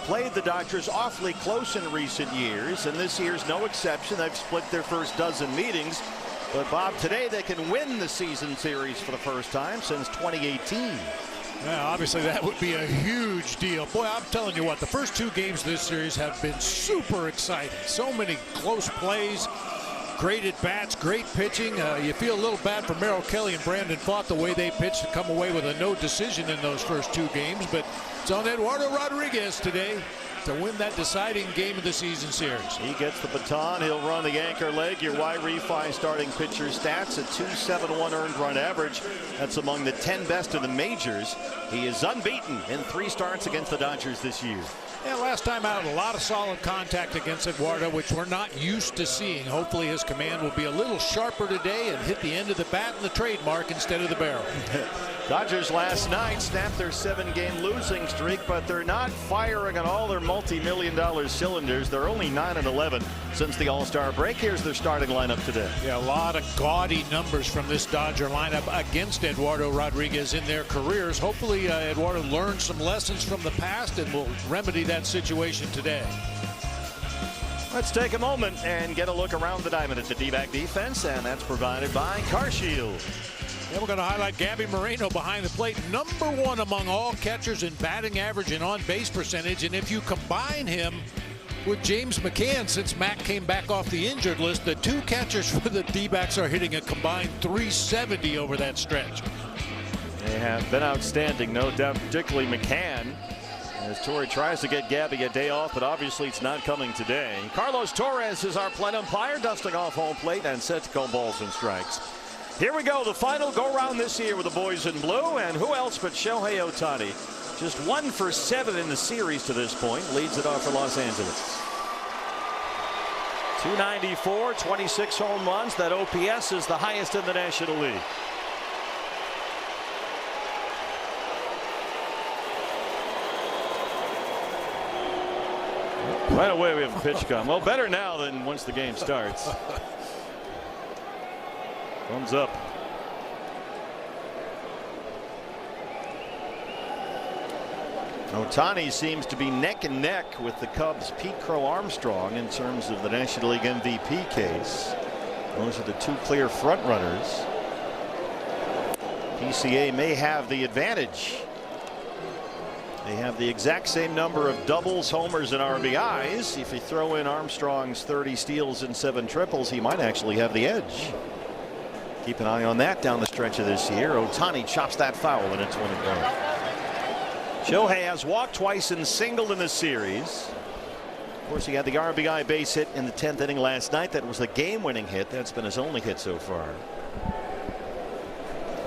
played the Dodgers awfully close in recent years, and this year's no exception. They've split their first dozen meetings. But Bob, today they can win the season series for the first time since 2018. Yeah, obviously that would be a huge deal. Boy, I'm telling you what, the first two games of this series have been super exciting. So many close plays, great at bats, great pitching. You feel a little bad for Merrill Kelly and Brandon Pfaadt the way they pitched to come away with a no decision in those first two games. But it's on Eduardo Rodriguez today to win that deciding game of the season series. He gets the baton. He'll run the anchor leg. Your Y-Refi starting pitcher stats, a 2.71 earned run average. That's among the 10 best in the majors. He is unbeaten in 3 starts against the Dodgers this year. Yeah, last time out, a lot of solid contact against Eduardo, which we're not used to seeing. Hopefully his command will be a little sharper today and hit the end of the bat and the trademark instead of the barrel. Dodgers last night snapped their 7-game losing streak, but they're not firing on all their multi-million-dollar cylinders. They're only 9-11 since the All-Star break. Here's their starting lineup today. Yeah, a lot of gaudy numbers from this Dodger lineup against Eduardo Rodriguez in their careers. Hopefully Eduardo learned some lessons from the past and will remedy that situation today. Let's take a moment and get a look around the diamond at the D-back defense, and that's provided by CarShield. Yeah, we're going to highlight Gabby Moreno behind the plate, #1 among all catchers in batting average and on-base percentage. And if you combine him with James McCann, since Mac came back off the injured list, the two catchers for the D-backs are hitting a combined .370 over that stretch. They have been outstanding, no doubt, particularly McCann, as Torrey tries to get Gabby a day off, but obviously it's not coming today. Carlos Torres is our plate umpire, dusting off home plate and set to call balls and strikes. Here we go, the final go-round this year with the boys in blue, and who else but Shohei Ohtani. Just 1 for 7 in the series to this point, leads it off for Los Angeles. 294, 26 home runs. That OPS is the highest in the National League. Right away we have a pitch come. Well, better now than once the game starts. Thumbs up. Ohtani seems to be neck and neck with the Cubs' Pete Crow Armstrong in terms of the National League MVP case. Those are the two clear front runners. PCA may have the advantage. They have the exact same number of doubles, homers, and RBIs. If you throw in Armstrong's 30 steals and 7 triples, he might actually have the edge. Keep an eye on that down the stretch of this year. Ohtani chops that foul, and it's 1-1. Shohei has walked twice and singled in the series. Of course, he had the RBI base hit in the 10th inning last night. That was the game-winning hit. That's been his only hit so far.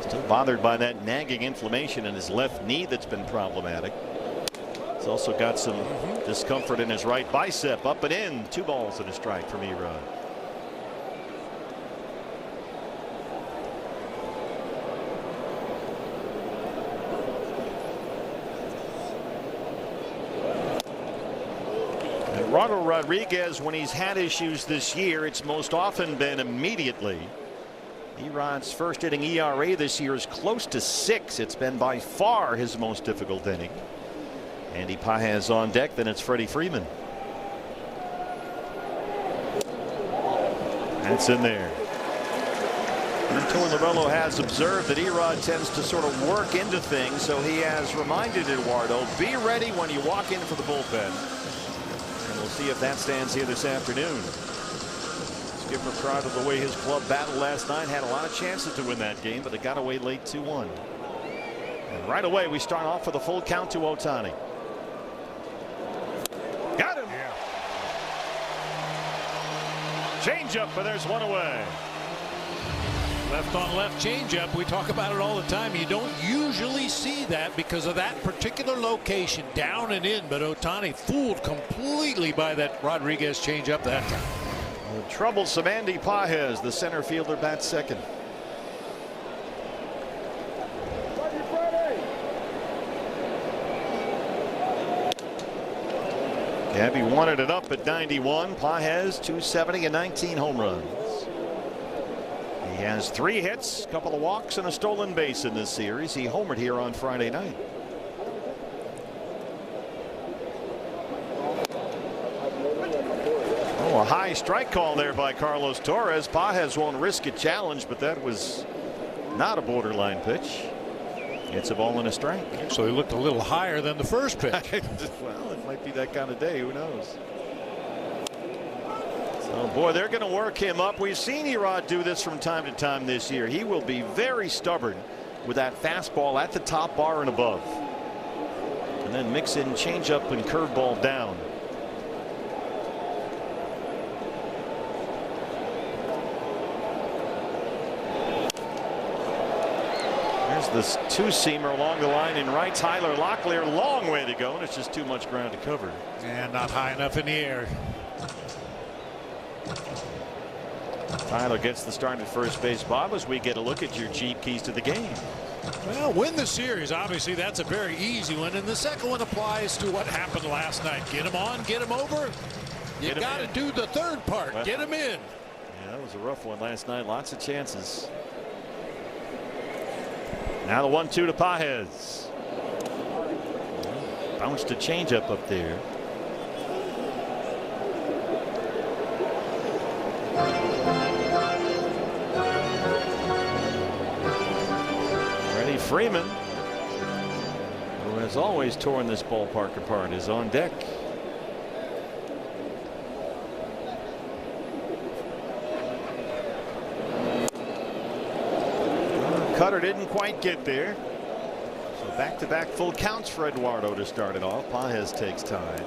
Still bothered by that nagging inflammation in his left knee that's been problematic. He's also got some discomfort in his right bicep. Up and in, 2 balls and a strike from Erod. Ronald Rodriguez, when he's had issues this year, it's most often been immediately. Erod's first inning ERA this year is close to 6. It's been by far his most difficult inning. Andy Pages on deck, then it's Freddie Freeman. That's in there. Tony Lavello has observed that Erod tends to sort of work into things, so he has reminded Eduardo, be ready when you walk in for the bullpen. And we'll see if that stands here this afternoon. Skipper, proud of the way his club battled last night, had a lot of chances to win that game, but it got away late 2-1. And right away we start off with a full count to Ohtani. Got him. Yeah. Change up, but there's one away. Left on left changeup. We talk about it all the time. You don't usually see that because of that particular location, down and in. But Ohtani fooled completely by that Rodriguez changeup that time. The troublesome Andy Pages, the center fielder, bats second. Gabby wanted it up at 91. Pages 270 and 19 home runs. He has 3 hits, a couple of walks, and a stolen base in this series. He homered here on Friday night. Oh, a high strike call there by Carlos Torres. Pages won't risk a challenge, but that was not a borderline pitch. It's a ball and a strike. Actually looked a little higher than the first pitch. Well, it might be that kind of day. Who knows? So, boy, they're going to work him up. We've seen Erod do this from time to time this year. He will be very stubborn with that fastball at the top bar and above. And then mix in changeup and curveball down. There's this two-seamer along the line in right. Tyler Locklear, long way to go, and it's just too much ground to cover. And not high enough in the air. Tyler gets the start at first base. Bob, as we get a look at your Jeep keys to the game. Well, win the series. Obviously, that's a very easy one. And the second one applies to what happened last night. Get him on, get him over. You got to do the third part. Well, get him in. Yeah, that was a rough one last night. Lots of chances. Now the 1-2 to Pages. Bounced a changeup up there. Freeman, who has always torn this ballpark apart, is on deck. Cutter didn't quite get there. So back-to-back full counts for Eduardo to start it off. Pages takes time.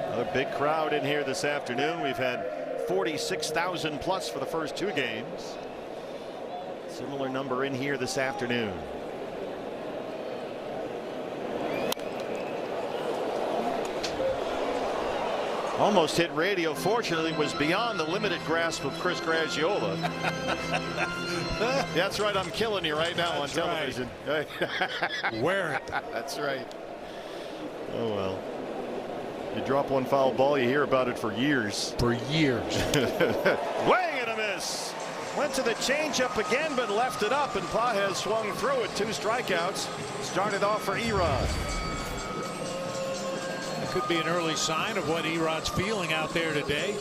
Another big crowd in here this afternoon. We've had 46,000 plus for the first two games. Similar number in here this afternoon. Almost hit radio. Fortunately, was beyond the limited grasp of Chris Gragiola. That's right. I'm killing you right now on television. Right. Wear it. That's right. Oh well. You drop one foul ball, you hear about it for years. For years. Way and a miss. Went to the changeup again, but left it up, and Pages swung through it. 2 strikeouts. Started off for Erod. It could be an early sign of what Erod's feeling out there today.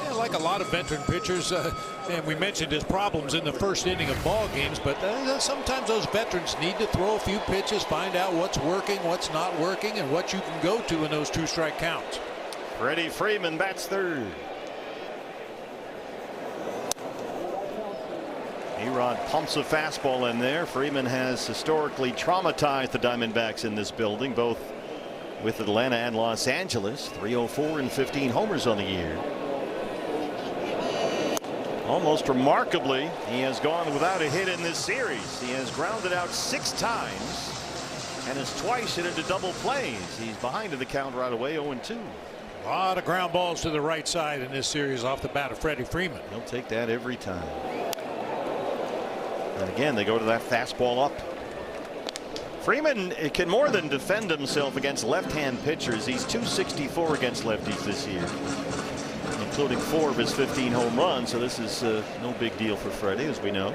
Yeah, like a lot of veteran pitchers, and we mentioned his problems in the first inning of ball games, but sometimes those veterans need to throw a few pitches, find out what's working, what's not working, and what you can go to in those 2-strike counts. Freddie Freeman bats third. Erod pumps a fastball in there. Freeman has historically traumatized the Diamondbacks in this building, both with Atlanta and Los Angeles. 304 and 15 homers on the year. Almost remarkably, he has gone without a hit in this series. He has grounded out 6 times and has twice hit into double plays. He's behind in the count right away, 0-2. A lot of ground balls to the right side in this series off the bat of Freddie Freeman. He'll take that every time. And again, they go to that fastball up. Freeman can more than defend himself against left-hand pitchers. He's .264 against lefties this year, including 4 of his 15 home runs. So this is no big deal for Freddie, as we know.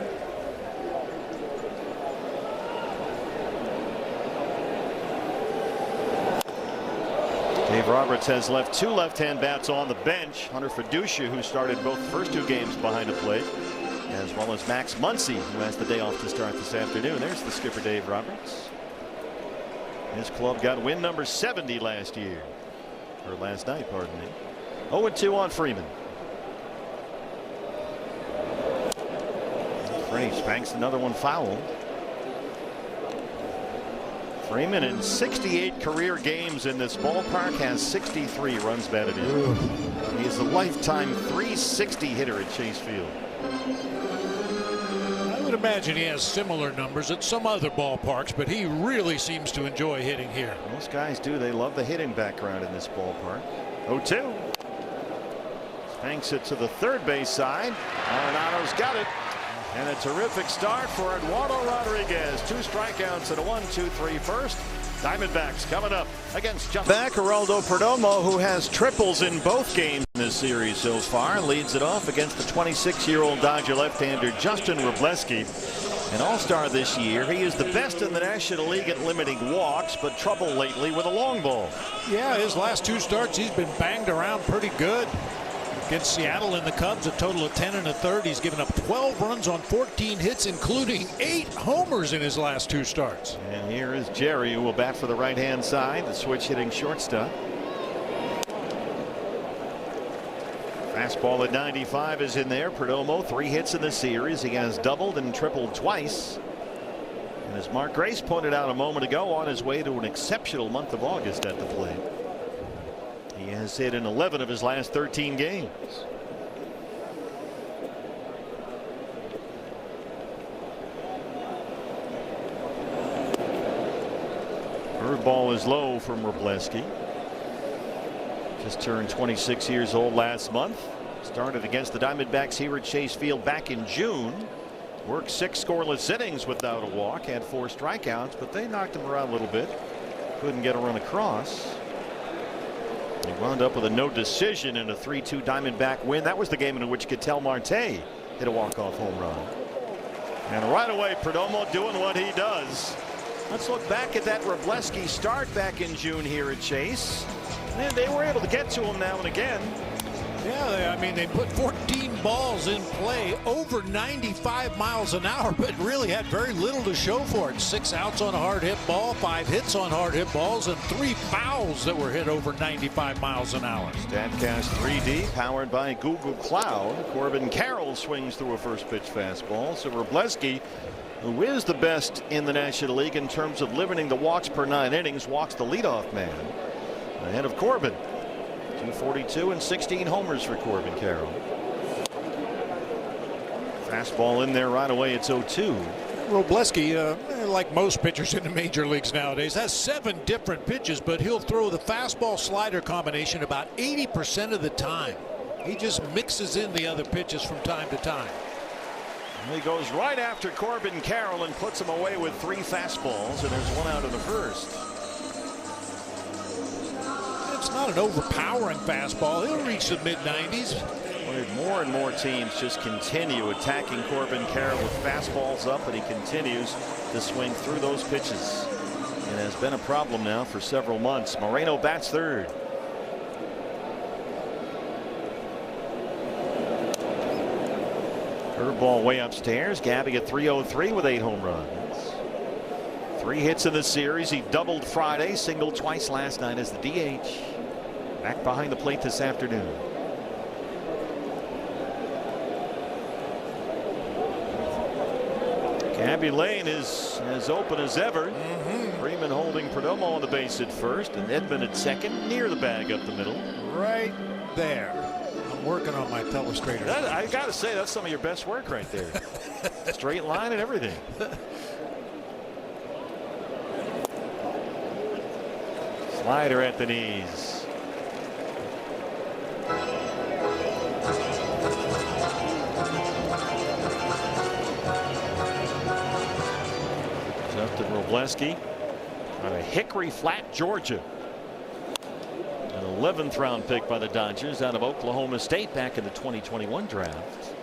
Dave Roberts has left 2 left-hand bats on the bench. Hunter Fiducia, who started both the first 2 games behind the plate, as well as Max Muncy, who has the day off to start this afternoon. There's the skipper, Dave Roberts. His club got win number 70 last year, or last night, pardon me. 0-2 on Freeman. Freddie spanks another one foul. Freeman in 68 career games in this ballpark has 63 runs batted in. He is a lifetime .360 hitter at Chase Field. I would imagine he has similar numbers at some other ballparks, but he really seems to enjoy hitting here. Most guys do. They love the hitting background in this ballpark. 0-2. Spanks it to the third base side. Arenado's got it. And a terrific start for Eduardo Rodriguez. 2 strikeouts and a 1-2-3 first. Diamondbacks coming up against back Geraldo Perdomo, who has triples in both games in this series so far, leads it off against the 26-year-old Dodger left-hander Justin Wrobleski. An all-star this year. He is the best in the National League at limiting walks, but trouble lately with a long ball. Yeah, his last 2 starts, he's been banged around pretty good. Against Seattle and the Cubs, a total of 10 1/3. He's given up 12 runs on 14 hits, including 8 homers in his last 2 starts. And here is Jerry, who will bat for the right-hand side, the switch-hitting shortstop. Fastball at 95 is in there. Perdomo, 3 hits in the series. He has doubled and tripled twice. And as Mark Grace pointed out a moment ago, on his way to an exceptional month of August at the plate. He has hit in 11 of his last 13 games. Curveball is low from Wroblewski. Just turned 26 years old last month. Started against the Diamondbacks here at Chase Field back in June. Worked 6 scoreless innings without a walk. Had 4 strikeouts, but they knocked him around a little bit. Couldn't get a run across. He wound up with a no decision in a 3-2 Diamondback win. That was the game in which Ketel Marte hit a walk-off home run. And right away, Perdomo doing what he does. Let's look back at that Wroblewski start back in June here at Chase. And they were able to get to him now and again. Yeah, I mean, they put 14 balls in play over 95 miles an hour, but really had very little to show for it. 6 outs on a hard hit ball, 5 hits on hard hit balls, and 3 fouls that were hit over 95 miles an hour. Statcast 3D powered by Google Cloud. Corbin Carroll swings through a first pitch fastball. So Wroblewski, who is the best in the National League in terms of limiting the walks per 9 innings, walks the leadoff man ahead of Corbin. 242 and 16 homers for Corbin Carroll. Fastball in there right away. It's 0-2. Wroblewski, like most pitchers in the major leagues nowadays, has 7 different pitches, but he'll throw the fastball slider combination about 80% of the time. He just mixes in the other pitches from time to time. And he goes right after Corbin Carroll and puts him away with 3 fastballs, and there's 1 out in the first. It's not an overpowering fastball. He'll reach the mid-90s. More and more teams just continue attacking Corbin Carroll with fastballs up, and he continues to swing through those pitches. It has been a problem now for several months. Moreno bats third. Curveball way upstairs. Gabby at 303 with 8 home runs. 3 hits in the series. He doubled Friday, singled twice last night as the DH. Back behind the plate this afternoon. Gabby Lane is as open as ever. Freeman holding Perdomo on the base at first, and Edman at second, near the bag up the middle. Right there. I'm working on my telestrator. I got to say, that's some of your best work right there. Straight line and everything. Slider at the knees. Justin Wroblewski out of Hickory Flat, Georgia. An 11th round pick by the Dodgers out of Oklahoma State back in the 2021 draft.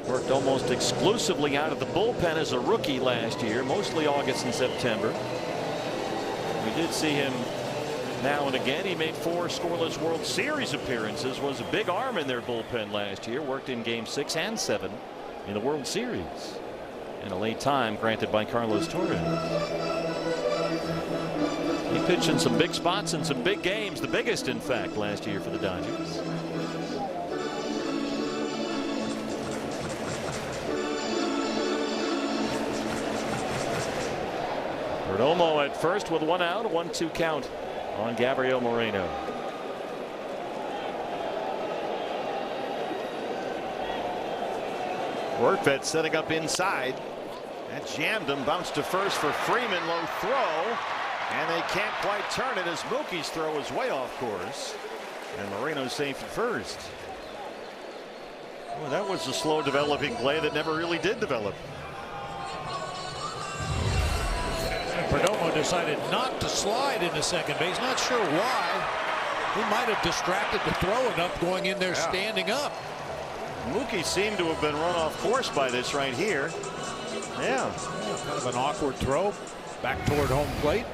Worked almost exclusively out of the bullpen as a rookie last year, mostly August and September. We did see him now and again. He made 4 scoreless World Series appearances, was a big arm in their bullpen last year, worked in game 6 and 7 in the World Series. And a late time granted by Carlos Torres. He pitched in some big spots in some big games, the biggest in fact last year for the Dodgers. Perdomo at first with 1 out, a 1-2 count on Gabriel Moreno. Workvet setting up inside. That jammed him, bounced to first for Freeman, low throw, and they can't quite turn it as Mookie's throw is way off course, and Moreno's safe at first. Well, that was a slow developing play that never really did develop. Perdomo decided not to slide into second base. Not sure why. He might have distracted the throw enough going in there standing up. Mookie seemed to have been run off course by this right here. Yeah. Kind of an awkward throw back toward home plate.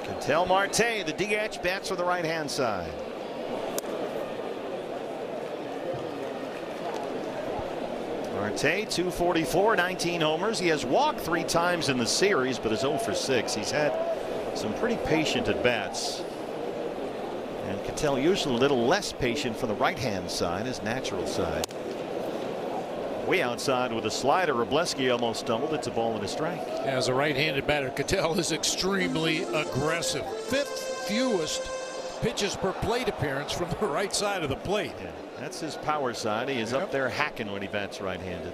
Ketel Marte, the DH, bats for the right-hand side. Marte, 244, 19 homers. He has walked 3 times in the series, but is 0 for 6. He's had some pretty patient at bats. And Ketel usually a little less patient for the right-hand side, his natural side. Way outside with a slider. Robleski almost stumbled. It's a ball and a strike. As a right-handed batter, Ketel is extremely aggressive. 5th fewest pitches per plate appearance from the right side of the plate. Yeah, that's his power side. He is up there hacking when he bats right-handed.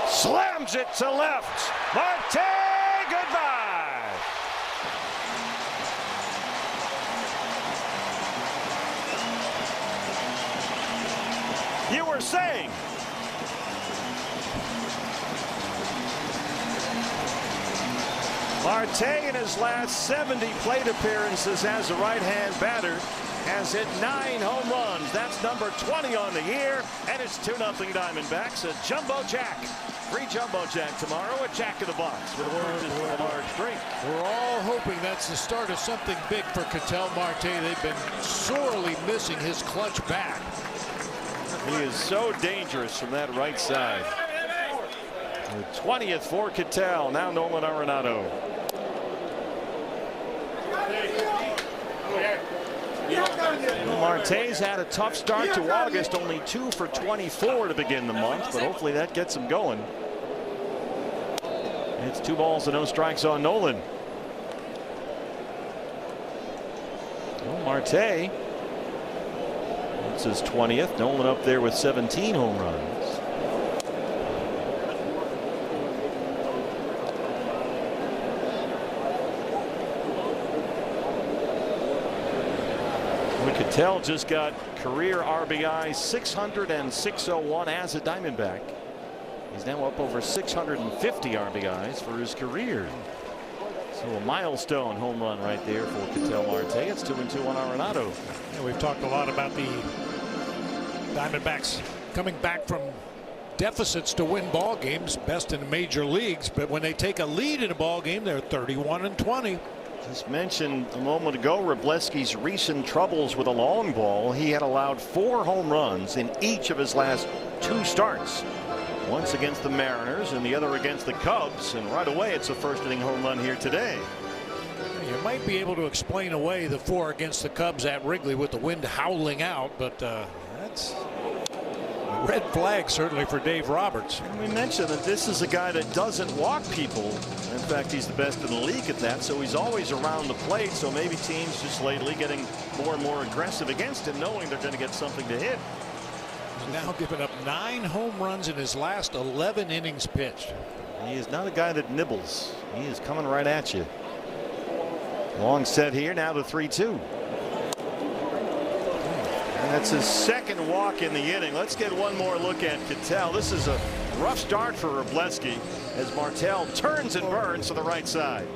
Slams it to left. Marte, goodbye. You were saying. Marte in his last 70 plate appearances as a right-hand batter has hit 9 home runs. That's number 20 on the year, and it's 2-0 Diamondbacks. A jumbo jack. Free jumbo jack tomorrow. A Jack in the Box with oranges for a large drink. We're all hoping that's the start of something big for Ketel Marte. They've been sorely missing his clutch bat. He is so dangerous from that right side. The 20th for Ketel. Now Nolan Arenado. Marte's had a tough start to August. Only 2 for 24 to begin the month, but hopefully that gets him going. It's 2 balls and no strikes on Nolan. Well, Marte. It's his 20th. Nolan up there with 17 home runs. Ketel just got career RBI 600 and 601 as a Diamondback. He's now up over 650 RBIs for his career. So a milestone home run right there for Ketel Marte. It's 2-2 on Arenado. Yeah, we've talked a lot about the Diamondbacks coming back from deficits to win ball games, best in the major leagues, but when they take a lead in a ball game, they're 31-20. Just mentioned a moment ago Robleski's recent troubles with a long ball. He had allowed 4 home runs in each of his last 2 starts. Once against the Mariners and the other against the Cubs, and right away it's a first-inning home run here today. You might be able to explain away the 4 against the Cubs at Wrigley with the wind howling out, but that's a red flag certainly for Dave Roberts. And we mentioned that this is a guy that doesn't walk people. In fact, he's the best in the league at that, so he's always around the plate. So maybe teams just lately getting more and more aggressive against him, knowing they're going to get something to hit. He's now given up 9 home runs in his last 11 innings pitched. He is not a guy that nibbles. He is coming right at you. Long set here, now to 3-2. And that's his second walk in the inning. Let's get one more look at Ketel. This is a rough start for Robleski as Martel turns and burns to the right side.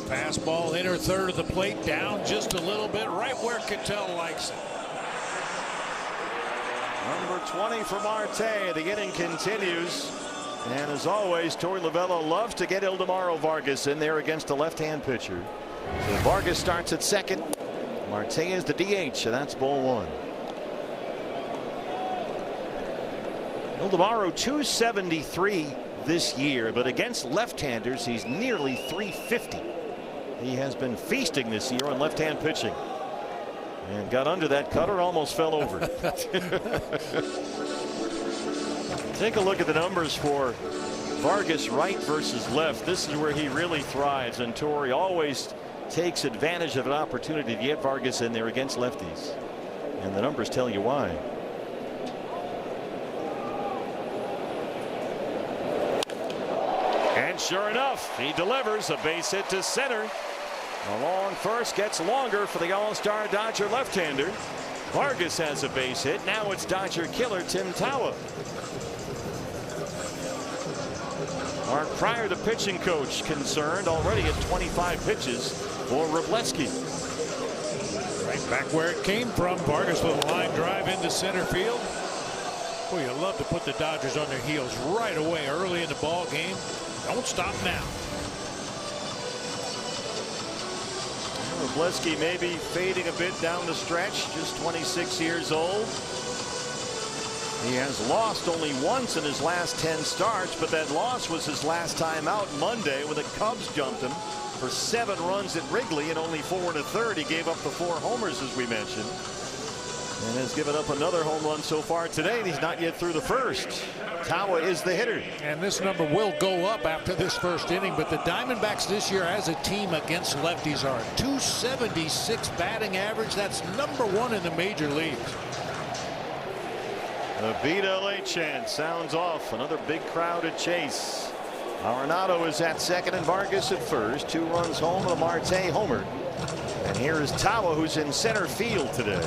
Fastball inner third of the plate, down just a little bit, right where Ketel likes it. Number 20 for Marte. The inning continues. And as always, Torey Lovullo loves to get Ildemaro Vargas in there against a left-hand pitcher. So Vargas starts at second. Marte is the DH, so that's ball 1. Ildemaro 273 this year, but against left-handers he's nearly 350. He has been feasting this year on left-hand pitching. And got under that cutter, almost fell over. Take a look at the numbers for Vargas right versus left. This is where he really thrives, and Torey always takes advantage of an opportunity to get Vargas in there against lefties. And the numbers tell you why. And sure enough, he delivers a base hit to center. A long first gets longer for the All-Star Dodger left-hander. Vargas has a base hit. Now it's Dodger killer Tim Tawa. Mark Pryor, the pitching coach, concerned already at 25 pitches for Robleski. Right back where it came from. Vargas with a line drive into center field. Well, you love to put the Dodgers on their heels right away early in the ball game. Don't stop now. Wroblewski maybe fading a bit down the stretch, just 26 years old. He has lost only once in his last 10 starts, but that loss was his last time out Monday when the Cubs jumped him for 7 runs at Wrigley and only 4 1/3. He gave up the 4 homers, as we mentioned, and has given up another home run so far today, and he's not yet through the first. Tawa is the hitter. And this number will go up after this first inning, but the Diamondbacks this year as a team against lefties are a .276 batting average. That's #1 in the major leagues. The Beat LA chant sounds off. Another big crowd at Chase. Arenado is at second and Vargas at first. 2 runs home, a Marte homer. And here is Tawa, who's in center field today.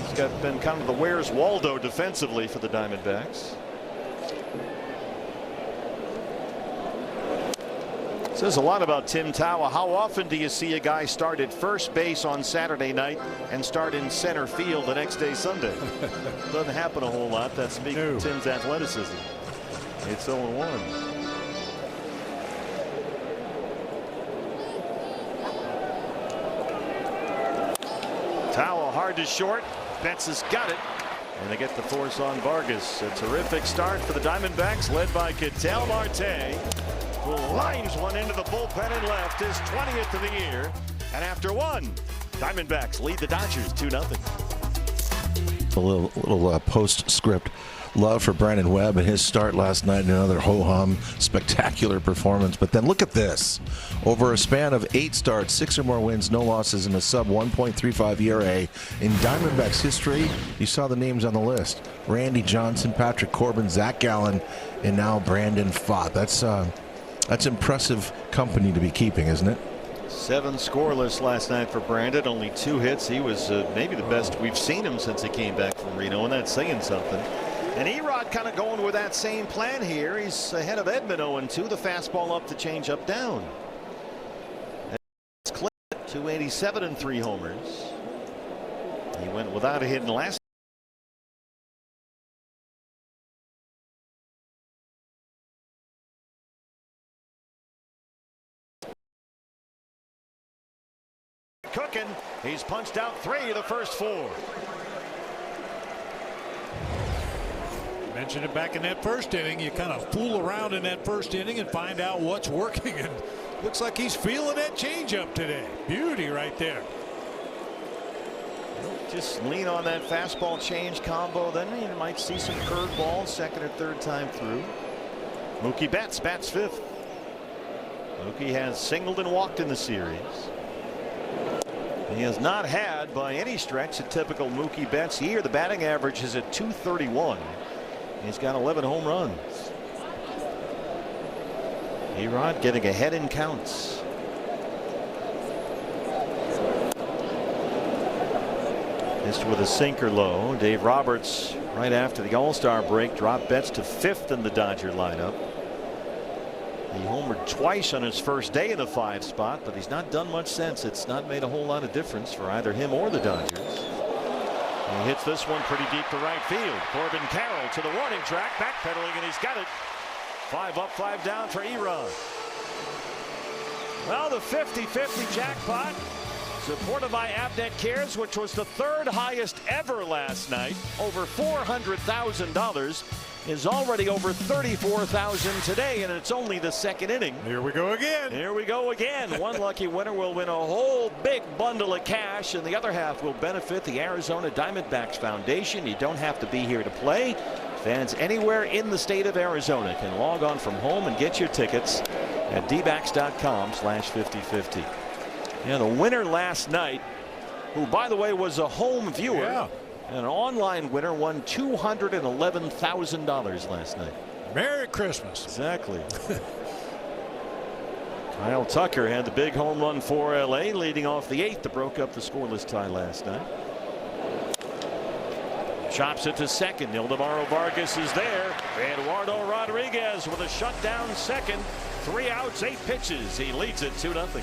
He's been kind of the Where's Waldo defensively for the Diamondbacks. Says a lot about Tim Tawa. How often do you see a guy start at first base on Saturday night and start in center field the next day Sunday? Doesn't happen a whole lot. That speaks to Tim's athleticism. It's 0-1. Tawa hard to short. Betts has got it. And they get the force on Vargas. A terrific start for the Diamondbacks, led by Ketel Marte, who lines one into the bullpen and left, his 20th of the year. And after one, Diamondbacks lead the Dodgers 2-0. A little postscript. Love for Brandon Webb and his start last night. Another ho-hum spectacular performance. But then look at this. Over a span of 8 starts, 6 or more wins, no losses, and a sub 1.35 ERA in Diamondbacks history. You saw the names on the list: Randy Johnson, Patrick Corbin, Zach Gallen, and now Brandon Pfaadt. That's impressive company to be keeping, isn't it? 7 scoreless last night for Brandon. Only 2 hits. He was maybe the best we've seen him since he came back from Reno, and that's saying something. And Erod kind of going with that same plan here. He's ahead of Edman 0-2. The fastball up, the change up down. It's Clint, 287 and 3 homers. He went without a hit in the last. Cooking. He's punched out 3 of the first 4. Mentioned it back in that first inning. You kind of fool around in that first inning and find out what's working, and looks like he's feeling that changeup today. Beauty right there. Just lean on that fastball change combo, then you might see some curveballs second or third time through. Mookie Betts bats 5th. Mookie has singled and walked in the series. He has not had by any stretch a typical Mookie Betts year. The batting average is at .231. He's got 11 home runs. Erod getting ahead in counts. Missed with a sinker low. Dave Roberts, right after the All-Star break, dropped Betts to 5th in the Dodger lineup. He homered twice on his first day in the 5 spot, but he's not done much since. It's not made a whole lot of difference for either him or the Dodgers. He hits this one pretty deep to right field. Corbin Carroll to the warning track, backpedaling, and he's got it. 5 up, 5 down for Erod. Well, the 50-50 jackpot, supported by Abnet Cares, which was the 3rd highest ever last night, over $400,000, is already over $34,000 today, and it's only the 2nd inning. Here we go again. Here we go again. One lucky winner will win a whole big bundle of cash, and the other half will benefit the Arizona Diamondbacks Foundation. You don't have to be here to play. Fans anywhere in the state of Arizona can log on from home and get your tickets at dbacks.com/5050. Yeah, the winner last night, who by the way was a home viewer, an online winner, won $211,000 last night. Merry Christmas. Exactly. Kyle Tucker had the big home run for LA, leading off the 8th that broke up the scoreless tie last night. Chops it to second. Ildemaro Vargas is there. Eduardo Rodriguez with a shutdown second. 3 outs, 8 pitches. He leads it 2-0.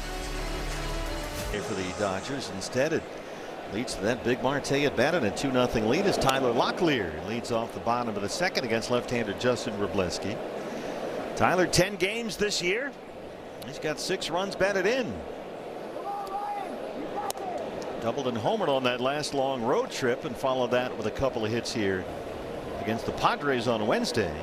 For the Dodgers, instead it leads to that big Marte at bat, and a 2-0 lead as Tyler Locklear leads off the bottom of the second against left-hander Justin Wrobleski. Tyler, 10 games this year. He's got 6 runs batted in. Doubled and homered on that last long road trip, and followed that with a couple of hits here against the Padres on Wednesday.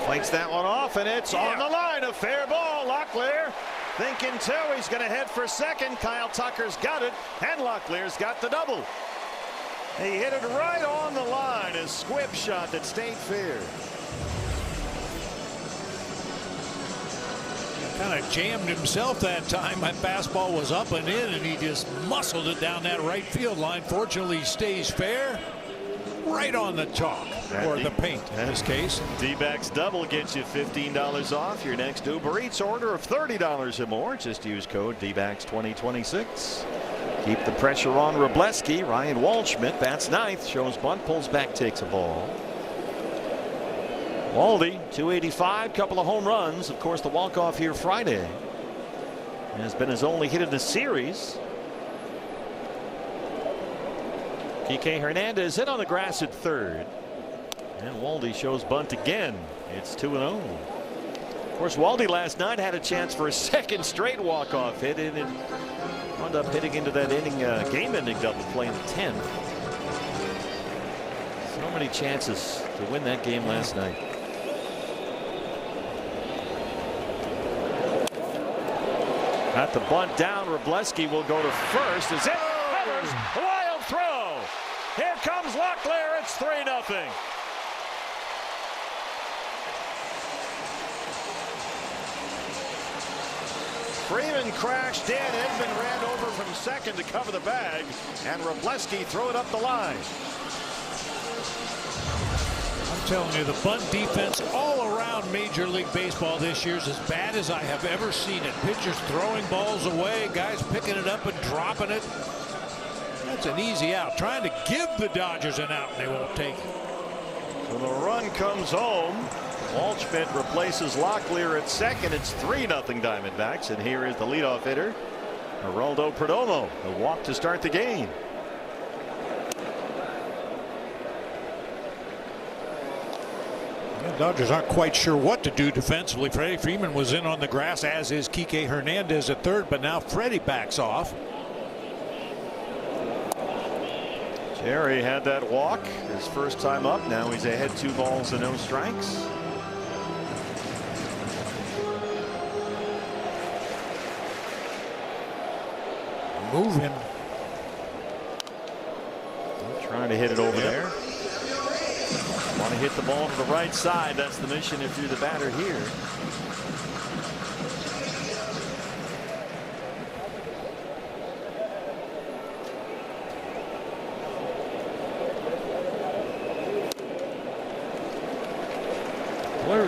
Fights that one off, and it's on the line. A fair ball. Locklear thinking too. He's going to head for second. Kyle Tucker's got it, and Locklear's got the double. He hit it right on the line. A squib shot that stayed fair. Kind of jammed himself that time. That fastball was up and in, and he just muscled it down that right field line. Fortunately, he stays fair. Right on the chalk, or the paint in this case. D-backs double gets you $15 off your next Uber Eats order of $30 or more. Just use code D-backs 2026. Keep the pressure on Wrobleski. Ryan Waldschmidt bats ninth, shows bunt, pulls back, takes a ball. Waldy, 285, couple of home runs. Of course, the walk-off here Friday has been his only hit in the series. Kike Hernandez hit on the grass at third, and Waldy shows bunt again. It's 2-0. Of course, Waldy last night had a chance for a second straight walk-off hit, and it wound up hitting into that inning game-ending double play in the 10th. So many chances to win that game last night. At the bunt down, Wrobleski will go to first as it hovers. A wild throw. Here comes Locklear. It's 3-0. Freeman crashed in. Edman ran over from second to cover the bag, and Wrobleski threw it up the line. I'm telling you, the bunt defense all around Major League Baseball this year is as bad as I have ever seen it. Pitchers throwing balls away, guys picking it up and dropping it. That's an easy out. Trying to give the Dodgers an out, and they won't take it. So the run comes home. Waldschmidt replaces Locklear at second. It's 3-0 Diamondbacks, and here is the leadoff hitter, Geraldo Perdomo. The walk to start the game. The Dodgers aren't quite sure what to do defensively. Freddie Freeman was in on the grass, as is Kike Hernandez at third, but now Freddie backs off. Jerry had that walk his first time up. Now he's ahead 2 balls and no strikes. Moving. Trying to hit it over there. Want to hit the ball to the right side. That's the mission if you're the batter here.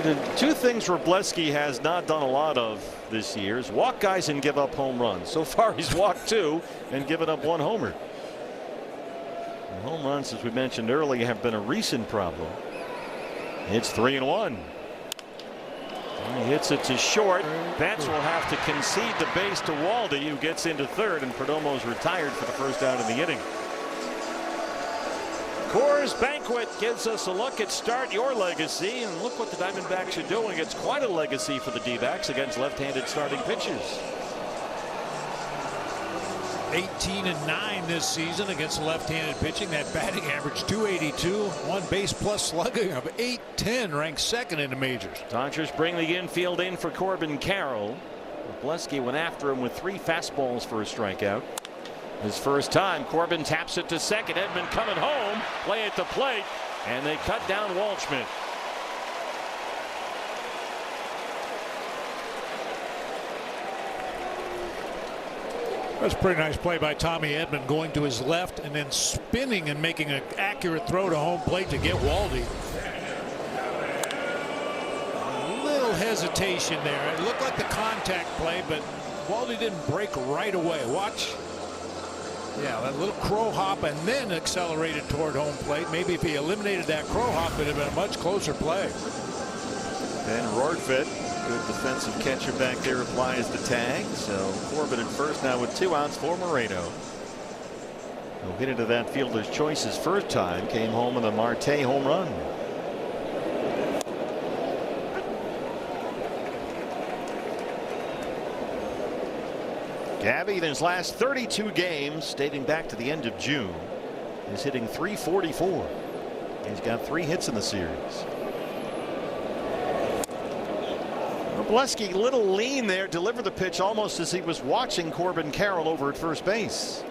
The 2 things Wrobleski has not done a lot of this year is walk guys and give up home runs. So far he's walked 2 and given up 1 homer. And home runs, as we mentioned earlier, have been a recent problem. It's 3-1. He hits it to short. Betts will have to concede the base to Waldy, who gets into third, and Perdomo's retired for the first out of the inning. Coors Banquet gives us a look at Start Your Legacy, and look what the Diamondbacks are doing. It's quite a legacy for the D-backs against left-handed starting pitchers. 18-9 this season against left-handed pitching. That batting average .282, 1 base plus slugging of .810, ranked second in the majors. Dodgers bring the infield in for Corbin Carroll. Wrobleski went after him with 3 fastballs for a strikeout. His first time. Corbin taps it to second. Edman coming home. Play at the plate, and they cut down Waldschmidt. That's a pretty nice play by Tommy Edman, going to his left and then spinning and making an accurate throw to home plate to get Waldy. A little hesitation there. It looked like the contact play, but Waldy didn't break right away. Watch. Yeah, that little crow hop and then accelerated toward home plate. Maybe if he eliminated that crow hop, it would have been a much closer play. And Rortvedt Good defensive catcher back there applies the tag. So Corbin at first now with 2 outs for Moreno. He'll hit into that fielder's choice his first time. Came home with a Marte home run. Gabby in his last 32 games dating back to the end of June is hitting .344. He's got 3 hits in the series. Wrobleski a little lean there, delivered the pitch almost as he was watching Corbin Carroll over at first base.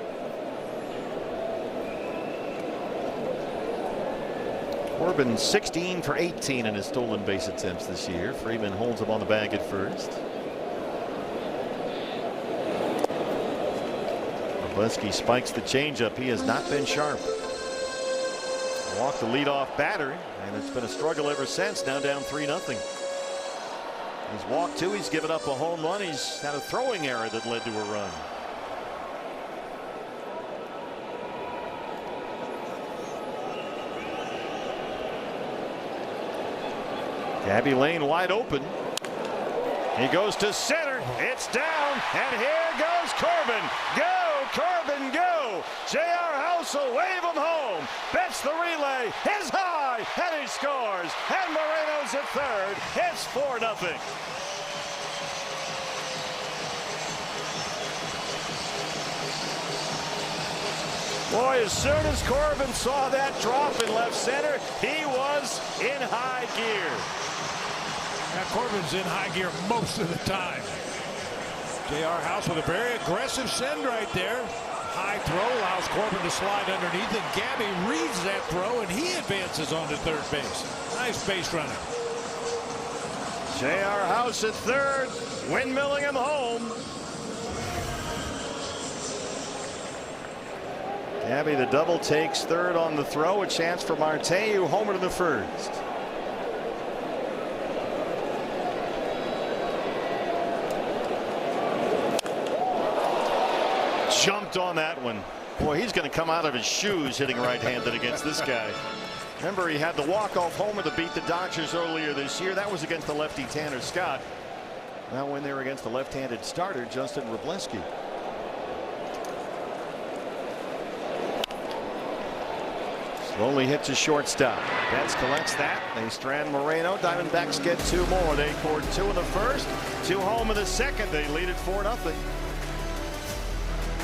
Corbin 16 for 18 in his stolen base attempts this year. Freeman holds him on the bag at first. Wrobleski spikes the changeup. He has not been sharp. Walked the leadoff batter, and it's been a struggle ever since. Now down 3-0. He's walked 2. He's given up a home run. He's had a throwing error that led to a run. Gabby Lane wide open. He goes to center. It's down, and here goes Corbin. Go! Corbin, go! J.R. House will wave him home. Bets the relay. His high, and he scores. And Moreno's at third. It's 4-0. Boy, as soon as Corbin saw that drop in left center, he was in high gear. Now Corbin's in high gear most of the time. J.R. House with a very aggressive send right there. High throw allows Corbin to slide underneath, and Gabby reads that throw, and he advances on to third base. Nice base running. J.R. House at third, windmilling him home. Gabby the double takes third on the throw. A chance for Marte, who homered in the first. Jumped on that one. Boy, he's going to come out of his shoes hitting right-handed against this guy. Remember, he had the walk-off homer to beat the Dodgers earlier this year. That was against the lefty Tanner Scott. Now when they're against the left-handed starter, Justin Wrobleski. Slowly hits a shortstop. Betts collects that. They strand Moreno. Diamondbacks get 2 more. They scored 2 in the first, 2 home in the second. They lead it 4-0.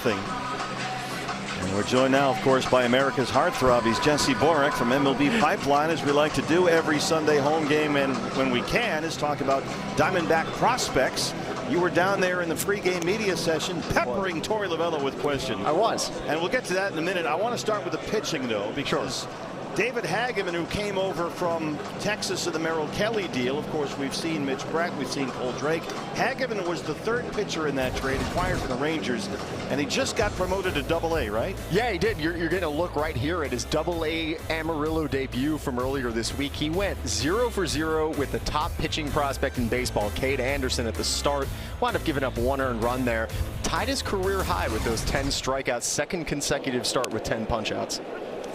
And we're joined now, of course, by America's heartthrob. He's Jesse Borek from MLB Pipeline, as we like to do every Sunday home game, and when we can, is talk about Diamondback prospects. You were down there in the pregame media session, peppering Torey Lovullo with questions. I was. And we'll get to that in a minute. I want to start with the pitching, though, because David Hageman, who came over from Texas in the Merrill Kelly deal. Of course, we've seen Mitch Brett, we've seen Cole Drake. Hageman was the 3rd pitcher in that trade, acquired from the Rangers, and he just got promoted to Double-A, right? Yeah, he did. You're going to look right here at his Double-A Amarillo debut from earlier this week. He went 0 for 0 with the top pitching prospect in baseball, Cade Anderson, at the start. Wound up giving up 1 earned run there. Tied his career high with those 10 strikeouts, 2nd consecutive start with 10 punch-outs.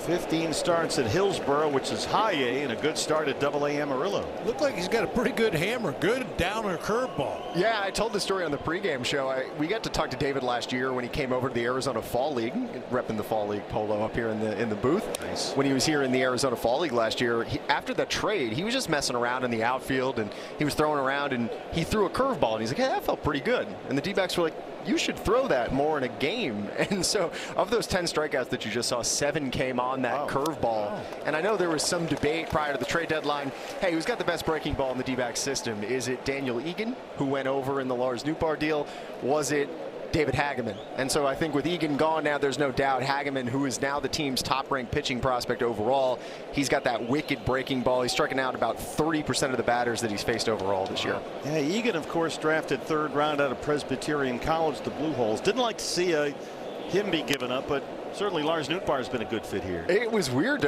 15 starts at Hillsboro, which is high A, and a good start at Double-A Amarillo. Looked like he's got a pretty good hammer, good downer curveball. Yeah, I told the story on the pregame show. We got to talk to David last year when he came over to the Arizona Fall League, repping the Fall League polo up here in the booth. Nice. When he was here in the Arizona Fall League last year, after the trade, he was just messing around in the outfield, and he was throwing around, and he threw a curveball, and he's like, hey, that felt pretty good. And the D-backs were like, you should throw that more in a game. And so of those 10 strikeouts that you just saw, 7 came on that curveball. And I know there was some debate prior to the trade deadline. Hey, who's got the best breaking ball in the D-back system? Is it Daniel Egan, who went over in the Lars Nootbaar deal? Was it David Hageman? And so I think with Egan gone now, there's no doubt Hageman, who is now the team's top-ranked pitching prospect overall, he's got that wicked breaking ball. He's striking out about 30% of the batters that he's faced overall this year. Yeah, Egan, of course, drafted 3rd round out of Presbyterian College, the Blue Holes. Didn't like to see him be given up, but certainly Lars Nootbaar has been a good fit here. It was weird.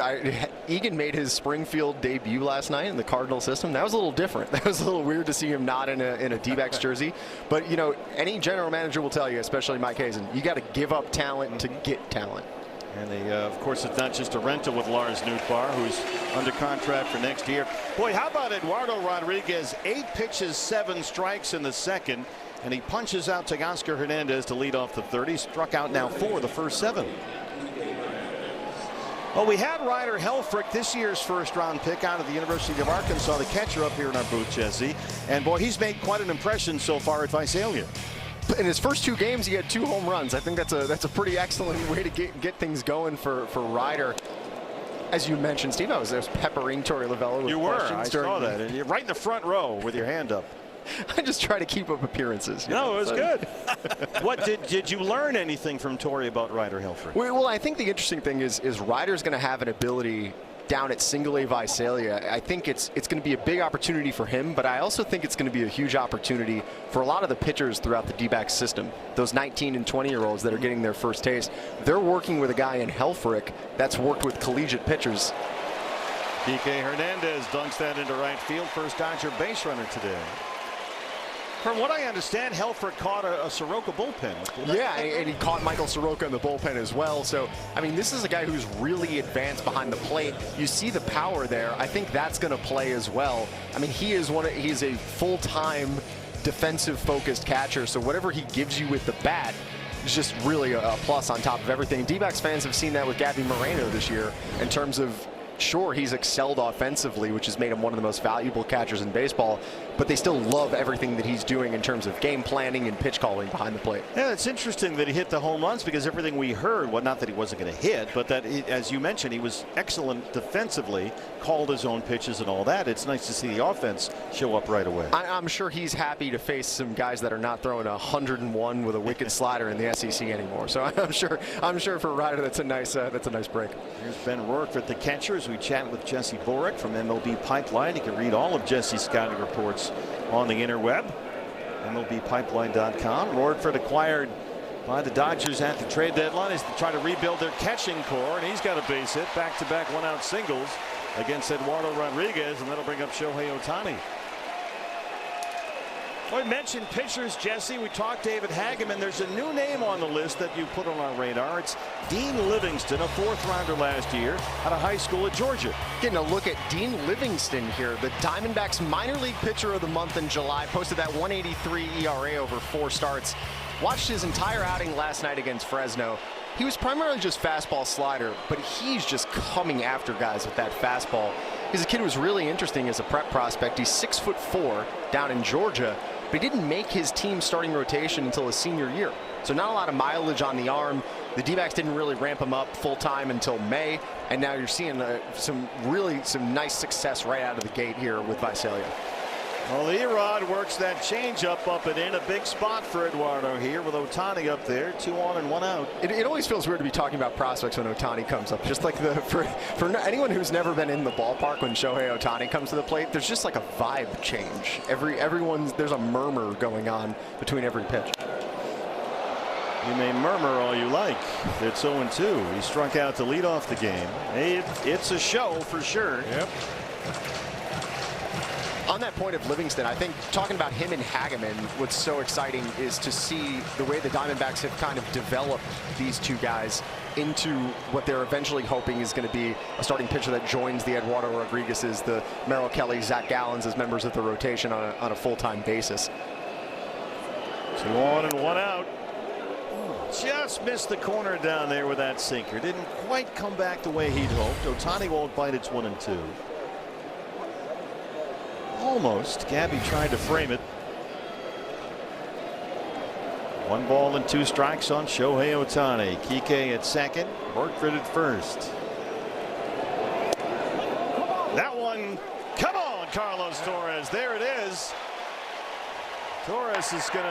Egan made his Springfield debut last night in the Cardinal system. That was a little different. That was a little weird to see him not in a D-backs jersey. But, you know, any general manager will tell you, especially Mike Hazen, you got to give up talent to get talent. And of course, it's not just a rental with Lars Nootbaar, who's under contract for next year. Boy, how about Eduardo Rodriguez? 8 pitches, 7 strikes in the second, and he punches out Teoscar Hernandez to lead off the third. He struck out now 4 the first 7. Well, we had Ryder Helfrich, this year's first-round pick out of the University of Arkansas, the catcher, up here in our booth, Jesse. And boy, he's made quite an impression so far at Visalia. In his first 2 games, he had 2 home runs. I think that's a pretty excellent way to get things going for Ryder. As you mentioned, Steve, I was peppering Torey Lovullo with you were. questions. I saw that. And you're right in the front row with your hand up. I just try to keep up appearances. No, it was good. What did you learn anything from Torey about Ryder Helfrich? Well, I think the interesting thing is Ryder's going to have an ability down at single A Visalia. I think it's going to be a big opportunity for him, but I also think it's going to be a huge opportunity for a lot of the pitchers throughout the D-backs system. Those 19 and 20-year-olds that are getting their first taste, they're working with a guy in Helfrich that's worked with collegiate pitchers. Kike Hernandez dunks that into right field. First Dodger base runner today. From what I understand, Helfrich caught a Soroka bullpen. Yeah, and he caught Michael Soroka in the bullpen as well. So, I mean, this is a guy who's really advanced behind the plate. You see the power there. I think that's going to play as well. I mean, he's a full-time defensive-focused catcher. So whatever he gives you with the bat is just really a plus on top of everything. D-backs fans have seen that with Gabby Moreno this year in terms of, sure, he's excelled offensively, which has made him one of the most valuable catchers in baseball, but they still love everything that he's doing in terms of game planning and pitch calling behind the plate. Yeah, it's interesting that he hit the home runs, because everything we heard, well, not that he wasn't going to hit, but that, as you mentioned, he was excellent defensively, called his own pitches and all that. It's nice to see the offense show up right away. I'm sure he's happy to face some guys that are not throwing 101 with a wicked slider in the SEC anymore. So I'm sure for Ryder that's a nice break. Here's Ben Rourke, the catchers. We chat with Jesse Borick from MLB Pipeline. You can read all of Jesse's scouting reports on the interweb, MLBpipeline.com. Rourke acquired by the Dodgers at the trade deadline as they try to rebuild their catching core, and he's got a base hit, back-to-back one-out singles against Eduardo Rodriguez, and that'll bring up Shohei Ohtani. We mentioned pitchers, Jesse. We talked David Hageman. There's a new name on the list that you put on our radar. It's Dean Livingston, a 4th rounder last year out of high school at Georgia. Getting a look at Dean Livingston here, the Diamondbacks minor league pitcher of the month in July, posted that 1.83 ERA over 4 starts. Watched his entire outing last night against Fresno. He was primarily just fastball slider, but he's just coming after guys with that fastball. He's a kid who was really interesting as a prep prospect. He's 6'4" down in Georgia, but he didn't make his team starting rotation until his senior year. So not a lot of mileage on the arm. The D-backs didn't really ramp him up full-time until May, and now you're seeing some nice success right out of the gate here with Visalia. Well, Erod works that changeup up and in. A big spot for Eduardo here with Ohtani up there. 2 on and 1 out. It always feels weird to be talking about prospects when Ohtani comes up. Just like for anyone who's never been in the ballpark when Shohei Ohtani comes to the plate, there's just like a vibe change. There's a murmur going on between every pitch. You may murmur all you like. It's 0-2. He struck out to lead off the game. It's a show for sure. Yep. On that point of Livingston, I think talking about him and Hageman, what's so exciting is to see the way the Diamondbacks have kind of developed these 2 guys into what they're eventually hoping is going to be a starting pitcher that joins the Eduardo Rodriguez's, the Merrill Kelly, Zach Gallens as members of the rotation on a full-time basis. 2 on and 1 out. Just missed the corner down there with that sinker. Didn't quite come back the way he'd hoped. Ohtani won't bite. It's 1-2. Almost. Gabby tried to frame it. 1 ball and 2 strikes on Shohei Ohtani. Kike at second. Horford at first. That one. Come on, Carlos Torres. There it is. Torres is going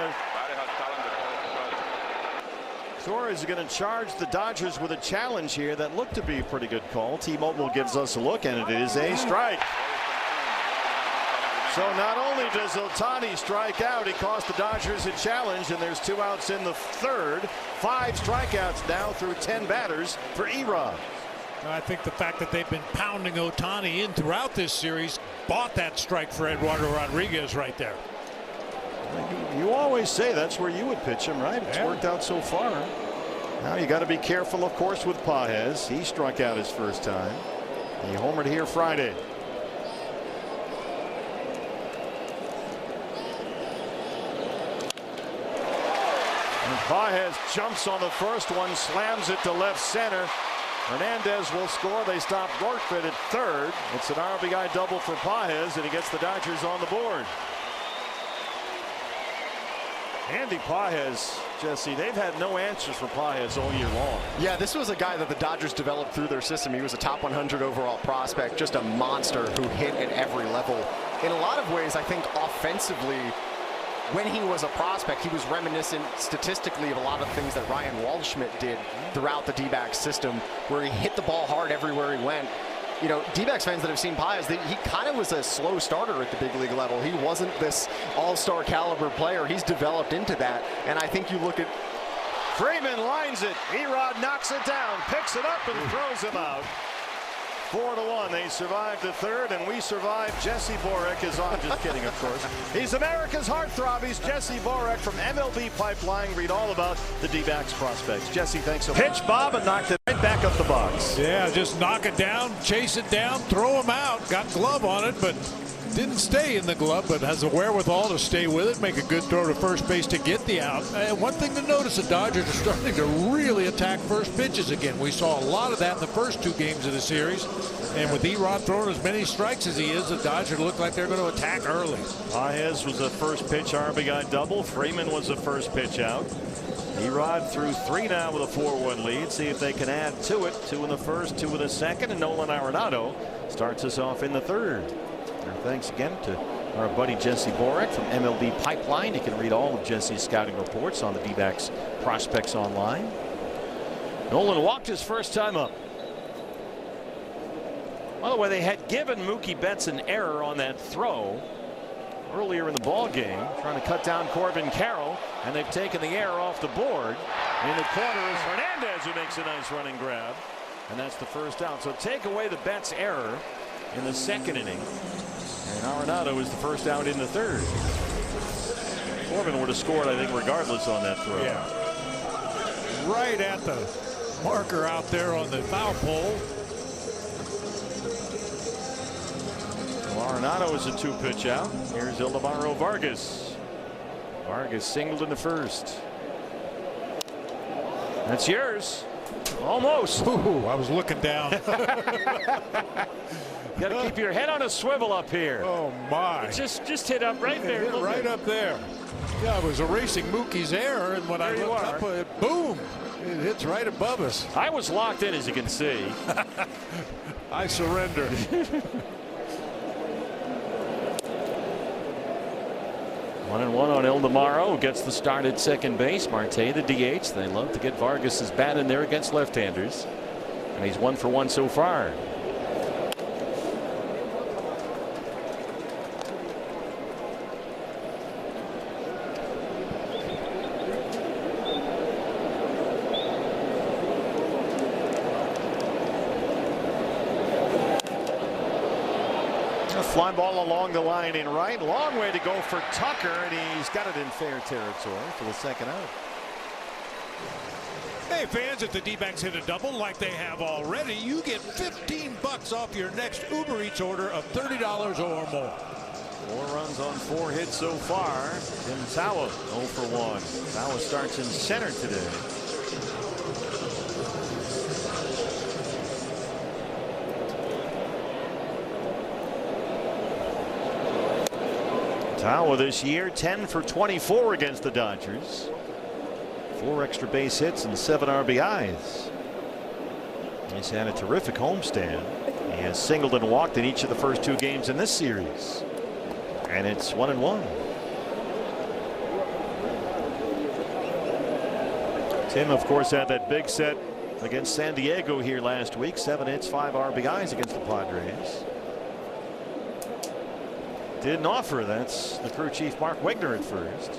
to charge the Dodgers with a challenge here that looked to be a pretty good call. T-Mobile gives us a look, and it is a strike. So not only does Ohtani strike out, he cost the Dodgers a challenge, and there's 2 outs in the 3rd. 5 strikeouts now through 10 batters for Erod. I think the fact that they've been pounding Ohtani in throughout this series bought that strike for Eduardo Rodriguez right there. You always say that's where you would pitch him, right? It's worked out so far. Now you got to be careful, of course, with Pages. He struck out his first time. He homered here Friday. And Pages jumps on the first one, slams it to left center. Hernandez will score. They stop Gorkfit at third. It's an RBI double for Pages, and he gets the Dodgers on the board. Andy Pages, Jesse, they've had no answers for Pages all year long. Yeah, this was a guy that the Dodgers developed through their system. He was a top 100 overall prospect, just a monster who hit at every level. In a lot of ways, I think offensively, when he was a prospect, he was reminiscent statistically of a lot of things that Ryan Waldschmidt did throughout the D-backs system, where he hit the ball hard everywhere he went. You know, D-backs fans that have seen Pages, he kind of was a slow starter at the big league level. He wasn't this all-star caliber player. He's developed into that, and I think you look at Freeman lines it. Erod knocks it down, picks it up, and throws him out. 4-1. They survived the third, and we survived. Jesse Borek is on. Just kidding, of course. He's America's heartthrob. He's Jesse Borek from MLB Pipeline. Read all about the D-backs prospects. Jesse, thanks so much. Pitch, Bob, and knocked it right back up the box. Yeah, just knock it down, chase it down, throw him out. Got glove on it, but didn't stay in the glove, but has the wherewithal to stay with it, make a good throw to first base to get the out. One thing to notice, the Dodgers are starting to really attack first pitches again. We saw a lot of that in the first two games of the series, and with Erod throwing as many strikes as he is, the Dodgers look like they're going to attack early. Pages was a first pitch RBI double. Freeman was the first pitch out. Erod threw 3 now with a 4-1 lead. See if they can add to it. 2 in the first, 2 in the second, and Nolan Arenado starts us off in the third. Thanks again to our buddy Jesse Borek from MLB Pipeline. You can read all of Jesse's scouting reports on the D-backs prospects online. Nolan walked his first time up. By the way, they had given Mookie Betts an error on that throw earlier in the ball game, trying to cut down Corbin Carroll, and they've taken the error off the board. In the corner is Hernandez, who makes a nice running grab, and that's the first out. So take away the Betts error in the second inning, and Arenado is the first out in the third. Corbin would have scored, I think, regardless on that throw. Yeah. Right at the marker out there on the foul pole. Well, Arenado is a 2-pitch out. Here's Ildemaro Vargas. Vargas singled in the first. That's yours. Almost. Ooh, I was looking down. You got to keep your head on a swivel up here. Oh my! Just hit up right there. Hit right up there. Yeah, I was erasing Mookie's error, and when I looked up, boom! It hits right above us. I was locked in, as you can see. I surrender. 1-1 on Ildemaro, who gets the start at second base. Marte, the DH. They love to get Vargas's bat in there against left-handers, and he's 1 for 1 so far. Fly ball along the line in right. Long way to go for Tucker, and he's got it in fair territory for the second out. Hey fans, if the D-backs hit a double like they have already, you get $15 off your next Uber Eats order of $30 or more. 4 runs on 4 hits so far. Tim Tawa 0 for 1. Tawa starts in center today. Tawa this year 10 for 24 against the Dodgers. 4 extra base hits and 7 RBIs. He's had a terrific homestand. He has singled and walked in each of the first 2 games in this series. And it's 1-1. Tim, of course, had that big set against San Diego here last week. 7 hits, 5 RBIs against the Padres. Didn't offer. That's the crew chief Mark Wegner at first.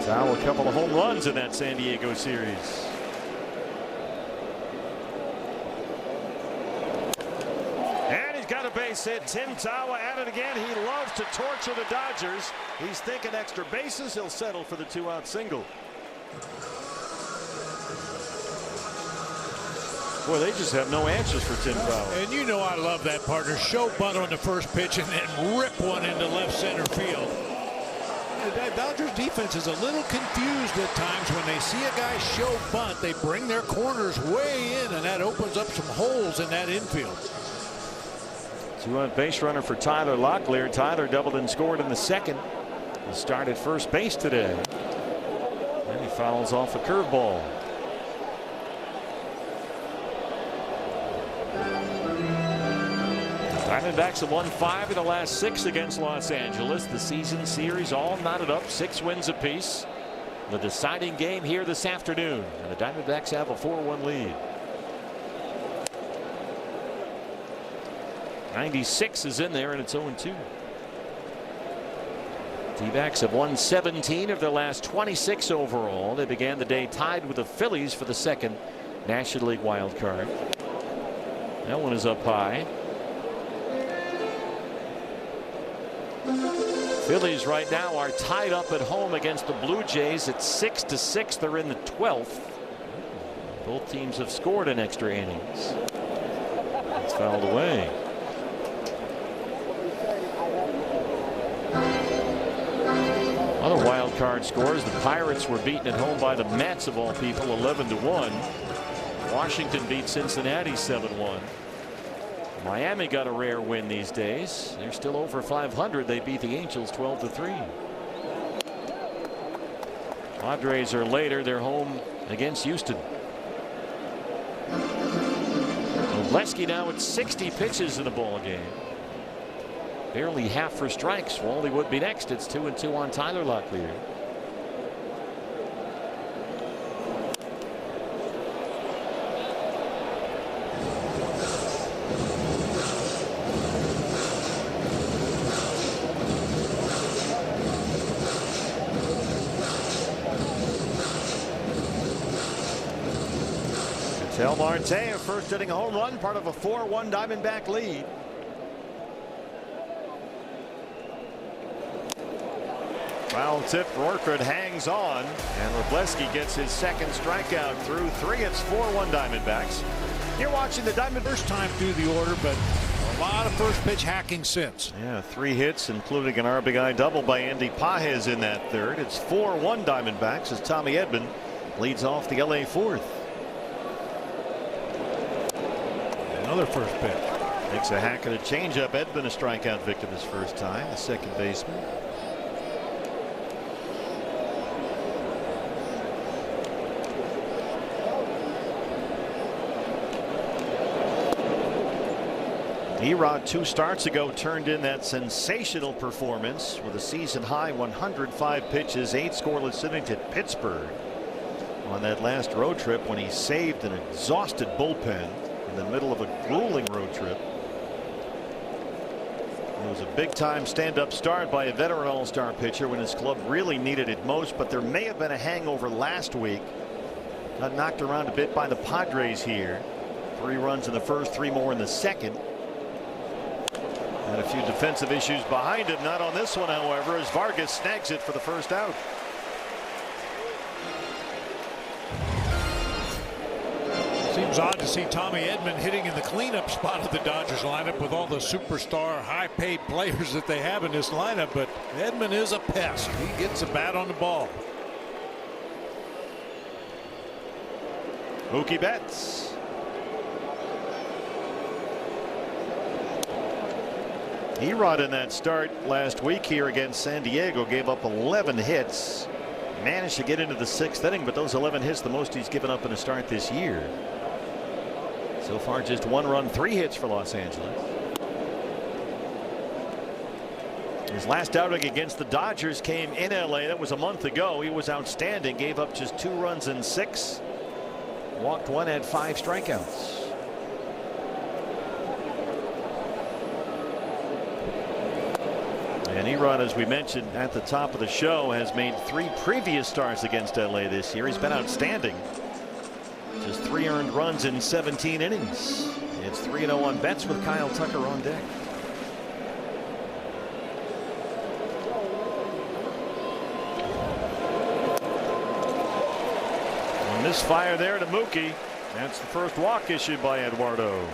Now a couple of home runs in that San Diego series. And he's got a base hit. Tim Tawa at it again. He loves to torture the Dodgers. He's thinking extra bases. He'll settle for the 2-out single. Boy, they just have no answers for Tim Tawa. And you know I love that partner. Show bunt on the first pitch and then rip one into left center field. The Dodgers defense is a little confused at times when they see a guy show bunt. They bring their corners way in, and that opens up some holes in that infield. 2-out base runner for Tyler Locklear. Tyler doubled and scored in the second. He started first base today. And he fouls off a curveball. Diamondbacks have won 5 of the last 6 against Los Angeles. The season series all knotted up, 6 wins apiece. The deciding game here this afternoon, and the Diamondbacks have a 4-1 lead. 96 is in there, and it's 0-2. D-backs have won 17 of their last 26 overall. They began the day tied with the Phillies for the second National League wild card. That one is up high. Phillies right now are tied up at home against the Blue Jays at 6-6. They're in the 12th. Both teams have scored in extra innings. It's fouled away. Other wild card scores. The Pirates were beaten at home by the Mets of all people, 11-1. Washington beat Cincinnati 7-1. Miami got a rare win these days. They're still over 500. They beat the Angels 12-3. Padres are later. They're home against Houston. Leski now at 60 pitches in the ball game. Barely half for strikes. Wally would be next. It's 2-2 on Tyler Locklear. Del Marte, a first inning home run, part of a 4-1 Diamondback lead. Foul tip. Rortford hangs on, and Wrobleski gets his second strikeout through 3. It's 4-1 Diamondbacks. You're watching the Diamondbacks. First time through the order, but a lot of first pitch hacking since. Yeah, 3 hits, including an RBI double by Andy Pages in that third. It's 4-1 Diamondbacks as Tommy Edman leads off the LA 4th. Another first pitch. Makes a hack and a changeup. Edman a strikeout victim his first time, the second baseman. Erod 2 starts ago turned in that sensational performance with a season high 105 pitches, 8 scoreless innings at Pittsburgh on that last road trip when he saved an exhausted bullpen in the middle of a grueling road trip. It was a big time stand up start by a veteran all-star pitcher when his club really needed it most, but there may have been a hangover last week. Got knocked around a bit by the Padres here. 3 runs in the first, 3 more in the second. And a few defensive issues behind him. Not on this one, however, as Vargas snags it for the first out. Seems odd to see Tommy Edman hitting in the cleanup spot of the Dodgers lineup with all the superstar high-paid players that they have in this lineup, but Edman is a pest. He gets a bat on the ball. Mookie Betts. Erod in that start last week here against San Diego gave up 11 hits. Managed to get into the 6th inning, but those 11 hits the most he's given up in a start this year. So far just 1 run, 3 hits for Los Angeles. His last outing against the Dodgers came in LA. That was a month ago. He was outstanding. Gave up just 2 runs in 6. Walked 1, had 5 strikeouts. And Erod, as we mentioned at the top of the show, has made 3 previous starts against LA this year. He's been outstanding. Just 3 earned runs in 17 innings. It's 3-0 on bets with Kyle Tucker on deck. And misfire there to Mookie. That's the first walk issued by Eduardo.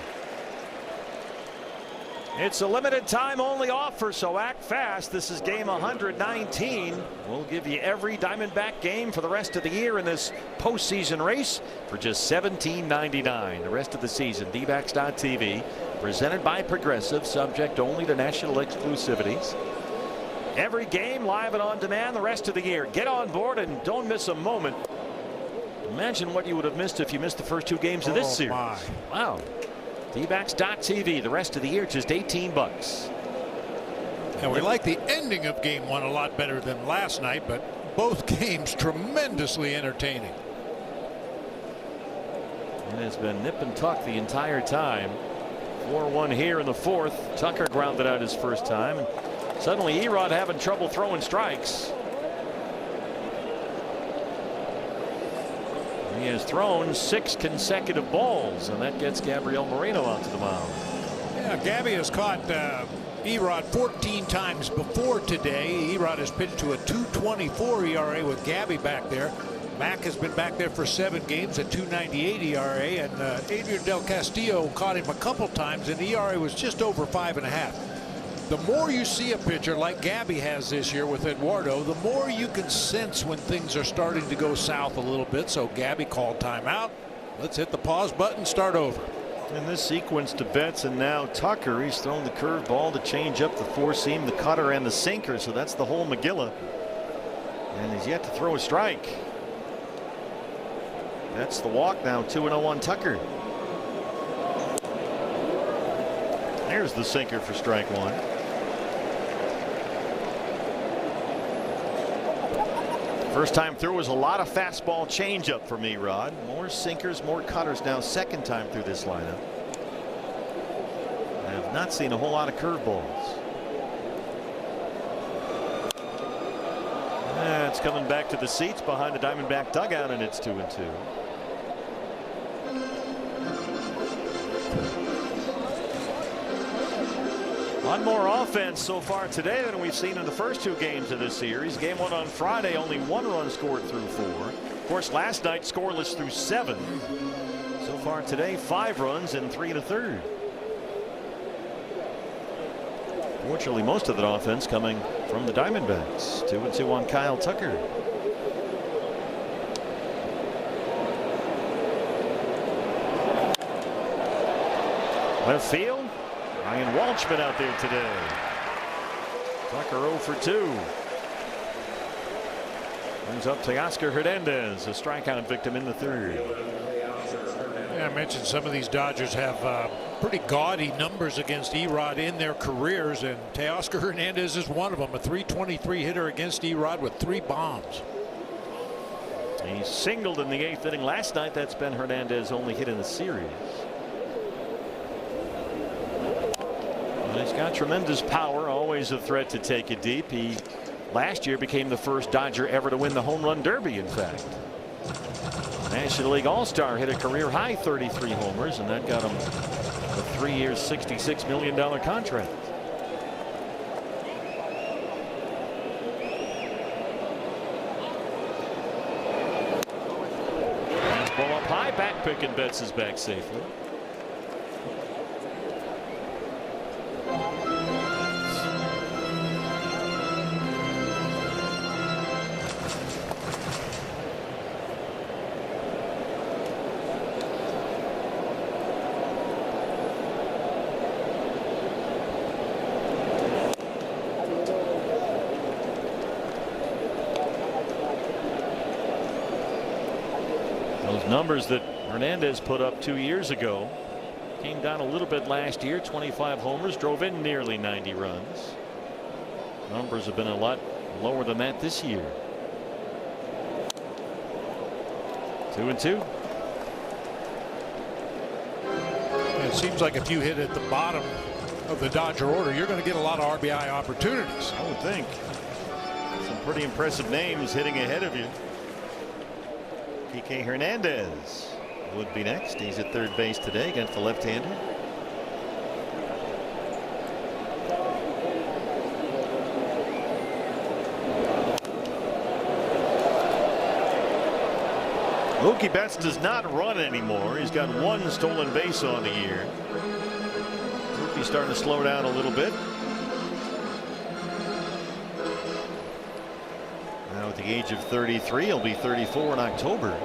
It's a limited time only offer, so act fast. This is game 119. We'll give you every Diamondback game for the rest of the year in this postseason race for just $17.99. The rest of the season. DBacks.tv, presented by Progressive, subject only to national exclusivities. Every game live and on demand the rest of the year. Get on board and don't miss a moment. Imagine what you would have missed if you missed the first 2 games of this series. My. Wow. DBacks.tv the rest of the year, just $18. And we like the ending of game 1 a lot better than last night, but both games tremendously entertaining. And it's been nip and tuck the entire time. 4-1 here in the 4th. Tucker grounded out his first time. And suddenly Erod having trouble throwing strikes. He has thrown 6 consecutive balls, and that gets Gabriel Moreno out to the mound. Yeah, Gabby has caught Erod 14 times before today. Erod has pitched to a 2.24 ERA with Gabby back there. Mack has been back there for 7 games at 2.98 ERA, and Adrian Del Castillo caught him a couple times, and ERA was just over 5.5. The more you see a pitcher like Gabby has this year with Eduardo, the more you can sense when things are starting to go south a little bit. So Gabby called timeout. Let's hit the pause button, start over. In this sequence to Betts and now Tucker, he's thrown the curveball, the changeup, the 4-seam, the cutter, and the sinker. So that's the whole Megillah. And he's yet to throw a strike. That's the walk now. 2-0 on Tucker. There's the sinker for strike 1. First time through was a lot of fastball changeup from Erod. More sinkers, more cutters now. Second time through this lineup. I have not seen a whole lot of curveballs. It's coming back to the seats behind the Diamondback dugout, and it's 2-2. A lot more offense so far today than we've seen in the first 2 games of this series. Game 1 on Friday, only 1 run scored through 4. Of course, last night scoreless through 7. So far today, 5 runs in 3 1/3. Fortunately, most of that offense coming from the Diamondbacks. 2-2 on Kyle Tucker. Left field. Ryan Walchman out there today. Tucker 0 for 2. Brings up Teoscar Hernandez, a strikeout victim in the 3rd. Yeah, I mentioned some of these Dodgers have pretty gaudy numbers against Erod in their careers, and Teoscar Hernandez is one of them. A .323 hitter against Erod with 3 bombs. He singled in the 8th inning last night. That's been Hernandez's only hit in the series. He's got tremendous power, always a threat to take it deep. He last year became the first Dodger ever to win the home run derby, in fact. National League All-Star hit a career high 33 homers, and that got him a 3-year $66 million contract. Ball up high, back pick, and Betts is back safely. Numbers that Hernandez put up 2 years ago came down a little bit last year. 25 homers, drove in nearly 90 runs. Numbers have been a lot lower than that this year. 2-2. It seems like if you hit at the bottom of the Dodger order, you're going to get a lot of RBI opportunities. I would think. Some pretty impressive names hitting ahead of you. Kike Hernandez would be next. He's at 3rd base today against the left-hander. Mookie Betts does not run anymore. He's got one stolen base on the year. Mookie's starting to slow down a little bit. Now at the age of 33, he'll be 34 in October.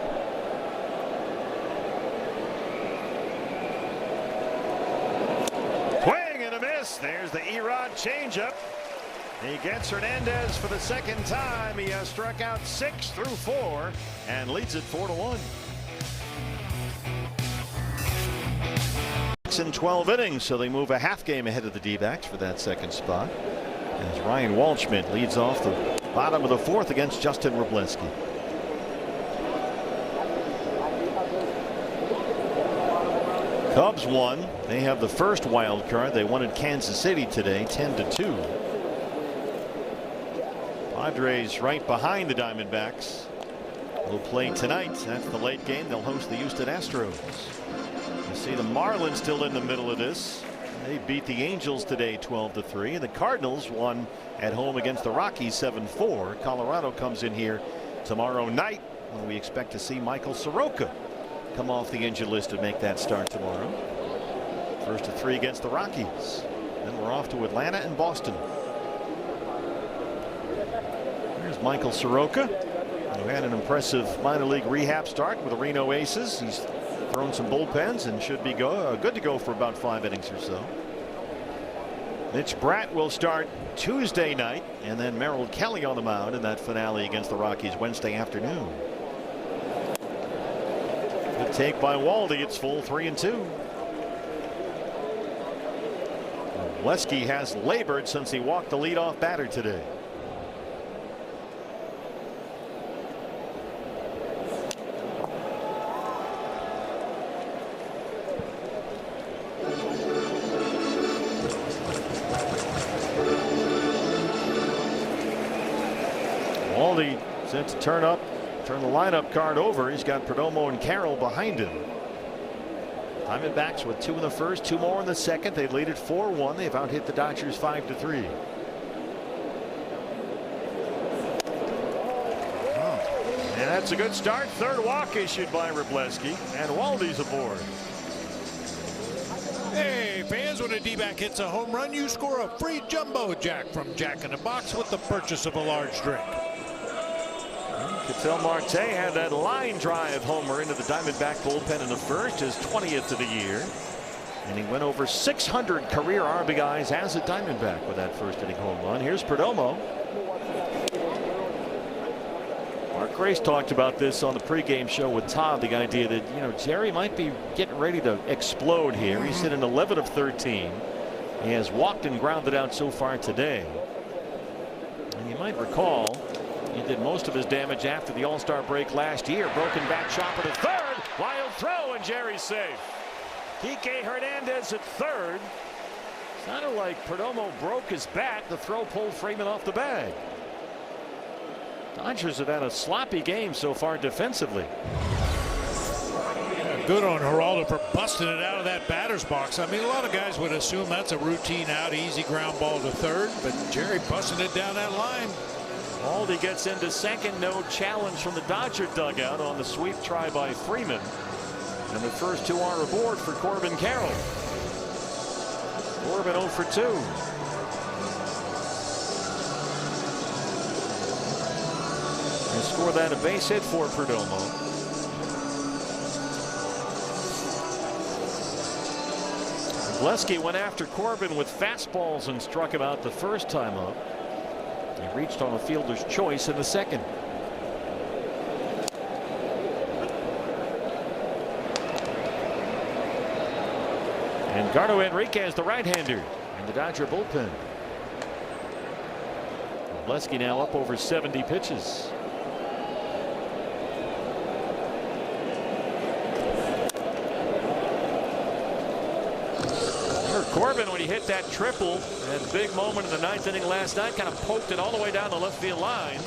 Swing and a miss. There's the Erod changeup. He gets Hernandez for the second time. He has struck out 6 through 4 and leads it 4-1. In 12 innings, so they move a half game ahead of the D-backs for that second spot. As Ryan Waldschmidt leads off the bottom of the fourth against Justin Wrobleski. Cubs won. They have the first wild card. They won in Kansas City today, 10-2. Padres right behind the Diamondbacks. Will play tonight. That's the late game. They'll host the Houston Astros. You see the Marlins still in the middle of this. They beat the Angels today 12-3. And the Cardinals won at home against the Rockies 7-4. Colorado comes in here tomorrow night when we expect to see Michael Soroka come off the injured list and make that start tomorrow. First of 3 against the Rockies. Then we're off to Atlanta and Boston. Here's Michael Soroka, who had an impressive minor league rehab start with the Reno Aces. He's thrown some bullpens and should be good to go for about 5 innings or so. Mitch Bratt will start Tuesday night, and then Merrill Kelly on the mound in that finale against the Rockies Wednesday afternoon. Good take by Waldy. It's full 3-2. Wrobleski has labored since he walked the leadoff batter today. Waldy set to turn the lineup card over. He's got Perdomo and Carroll behind him. Diamondbacks with 2 in the first, 2 more in the second. They lead it 4-1. They've out-hit the Dodgers 5-3. And that's a good start. Third walk issued by Wrobleski, and Waldy's aboard. Hey fans, when a D-back hits a home run, you score a free jumbo jack from Jack in the Box with the purchase of a large drink. Ketel Marte had that line drive homer into the Diamondback bullpen in the first, his 20th of the year. And he went over 600 career RBIs as a Diamondback with that first inning home run. Here's Perdomo. Mark Grace talked about this on the pregame show with Todd, the idea that, you know, Jerry might be getting ready to explode here. He's hit an 11 of 13. He has walked and grounded out so far today. And you might recall, he did most of his damage after the All-Star break last year. Broken back chopper to third. Wild throw, and Jerry's safe. Kike Hernandez at third. Sounded like Perdomo broke his bat. The throw pulled Freeman off the bag. Dodgers have had a sloppy game so far defensively. Yeah, good on Geraldo for busting it out of that batter's box. I mean, a lot of guys would assume that's a routine out, easy ground ball to third, but Jerry busting it down that line. Waldy gets into second. No challenge from the Dodger dugout on the sweep try by Freeman. And the first 2 are aboard for Corbin Carroll. Corbin 0 for 2. And score that a base hit for Perdomo. Wrobleski went after Corbin with fastballs and struck him out the first time up. He reached on a fielder's choice in the second. And Gardo Enriquez, the right-hander, in the Dodger bullpen. Wrobleski now up over 70 pitches. Corbin, when he hit that triple, that big moment in the 9th inning last night, kind of poked it all the way down the left field line.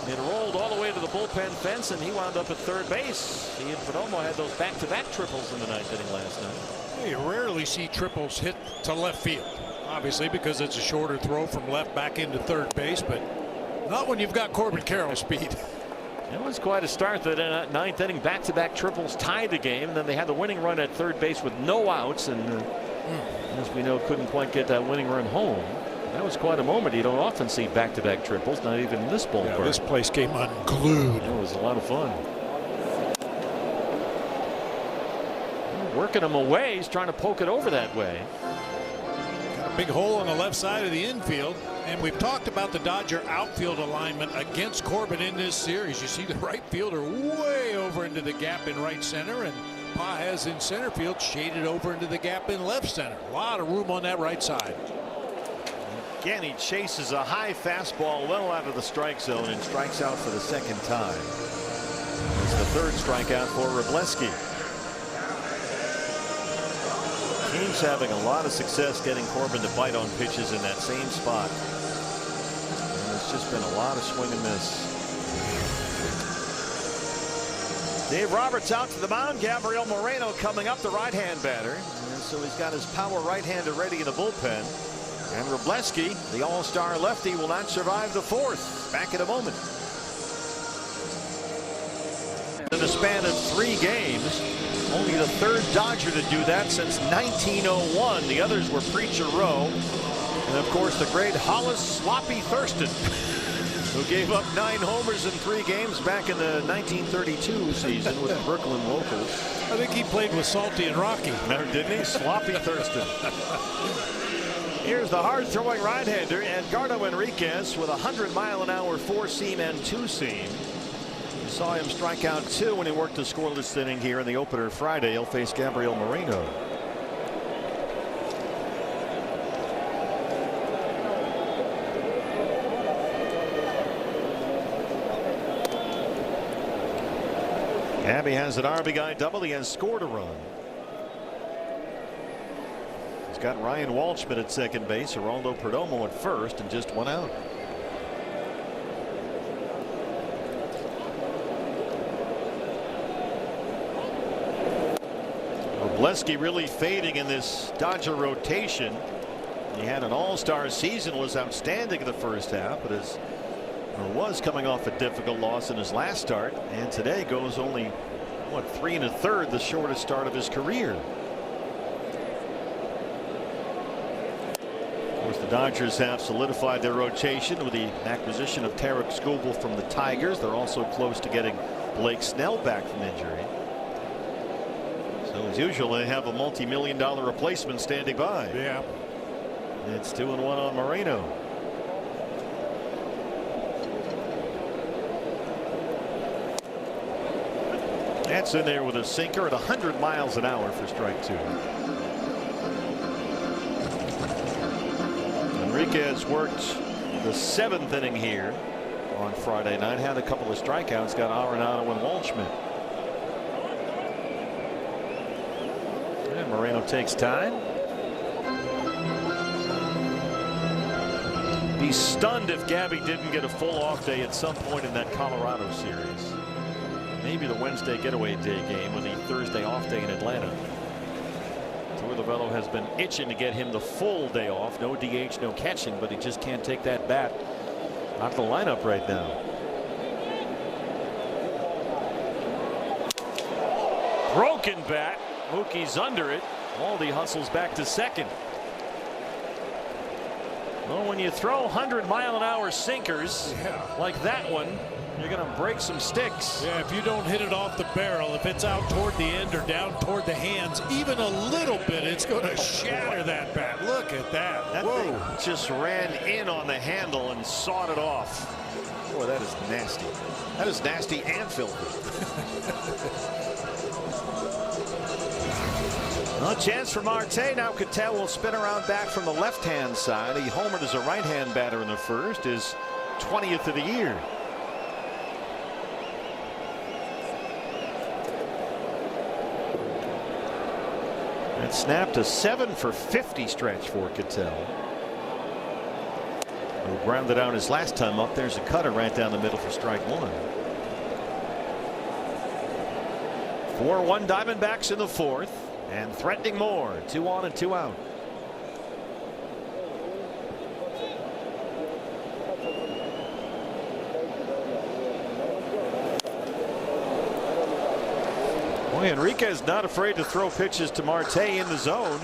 It rolled all the way to the bullpen fence, and he wound up at third base. He and Perdomo had those back-to-back triples in the 9th inning last night. You rarely see triples hit to left field, obviously because it's a shorter throw from left back into third base, but not when you've got Corbin Carroll speed. It was quite a start. The ninth inning, back-to-back triples tied the game. And then they had the winning run at third base with no outs, and as we know, couldn't quite get that winning run home. That was quite a moment. You don't often see back-to-back triples, not even in this ballpark. Yeah, this place came unglued. It was a lot of fun. Working him away. He's trying to poke it over that way. Got a big hole on the left side of the infield. And we've talked about the Dodger outfield alignment against Corbin in this series. You see the right fielder way over into the gap in right center, and Paez in center field shaded over into the gap in left center. A lot of room on that right side. Again, he chases a high fastball well out of the strike zone and strikes out for the second time. It's the third strikeout for Wrobleski. Team's having a lot of success getting Corbin to bite on pitches in that same spot. And it's just been a lot of swing and miss. Dave Roberts out to the mound. Gabriel Moreno coming up, the right-hand batter. And so he's got his power right-hander ready in the bullpen. And Wrobleski, the all-star lefty, will not survive the fourth. Back in a moment. In the span of 3 games, only the third Dodger to do that since 1901. The others were Preacher Rowe, and of course the great Hollis Sloppy Thurston, who gave up 9 homers in 3 games back in the 1932 season with the Brooklyn Locals. I think he played with Salty and Rocky. No, didn't he? Sloppy Thurston. Here's the hard-throwing right-hander, Edgardo Enriquez, with a 100-mile-an-hour 4-seam and 2-seam. You saw him strike out 2 when he worked the scoreless inning here in the opener Friday. He'll face Gabriel Moreno. Gabby has an RBI double. He has scored a run. He's got Ryan Walshman at second base, Geraldo Perdomo at first, and just 1 out. Wrobleski really fading in this Dodger rotation. He had an all-star season, was outstanding in the first half, but was coming off a difficult loss in his last start, and today goes only 3 1/3, the shortest start of his career. Of course, the Dodgers have solidified their rotation with the acquisition of Tarek Skubal from the Tigers. They're also close to getting Blake Snell back from injury. So as usual, they have a multi-million-dollar replacement standing by. Yeah. It's 2-1 on Moreno. That's in there with a sinker at 100 miles an hour for strike 2. Enriquez worked the 7th inning here on Friday night. Had a couple of strikeouts. Got Arenado and Walshman. And Moreno takes time. Be stunned if Gabby didn't get a full off day at some point in that Colorado series. Maybe the Wednesday getaway day game with the Thursday off day in Atlanta. Tortorella has been itching to get him the full day off. No DH, no catching, but he just can't take that bat out of the lineup right now. Broken bat. Mookie's under it. Aldi hustles back to second. Well, when you throw 100-mile-an-hour sinkers like that one, you're going to break some sticks. Yeah, if you don't hit it off the barrel, if it's out toward the end or down toward the hands, even a little bit, it's going to shatter that bat. Look at that. That thing just ran in on the handle and sawed it off. Boy, that is nasty. That is nasty and filthy. A chance for Marte. Now Cattell will spin around back from the left-hand side. He homered as a right-hand batter in the first, his 20th of the year. That snapped a 7 for 50 stretch for Cattell. Who grounded out his last time up. There's a cutter right down the middle for strike 1. 4-1 Diamondbacks in the 4th. And threatening more. 2 on and 2 out. Boy, Enriquez not afraid to throw pitches to Marte in the zone.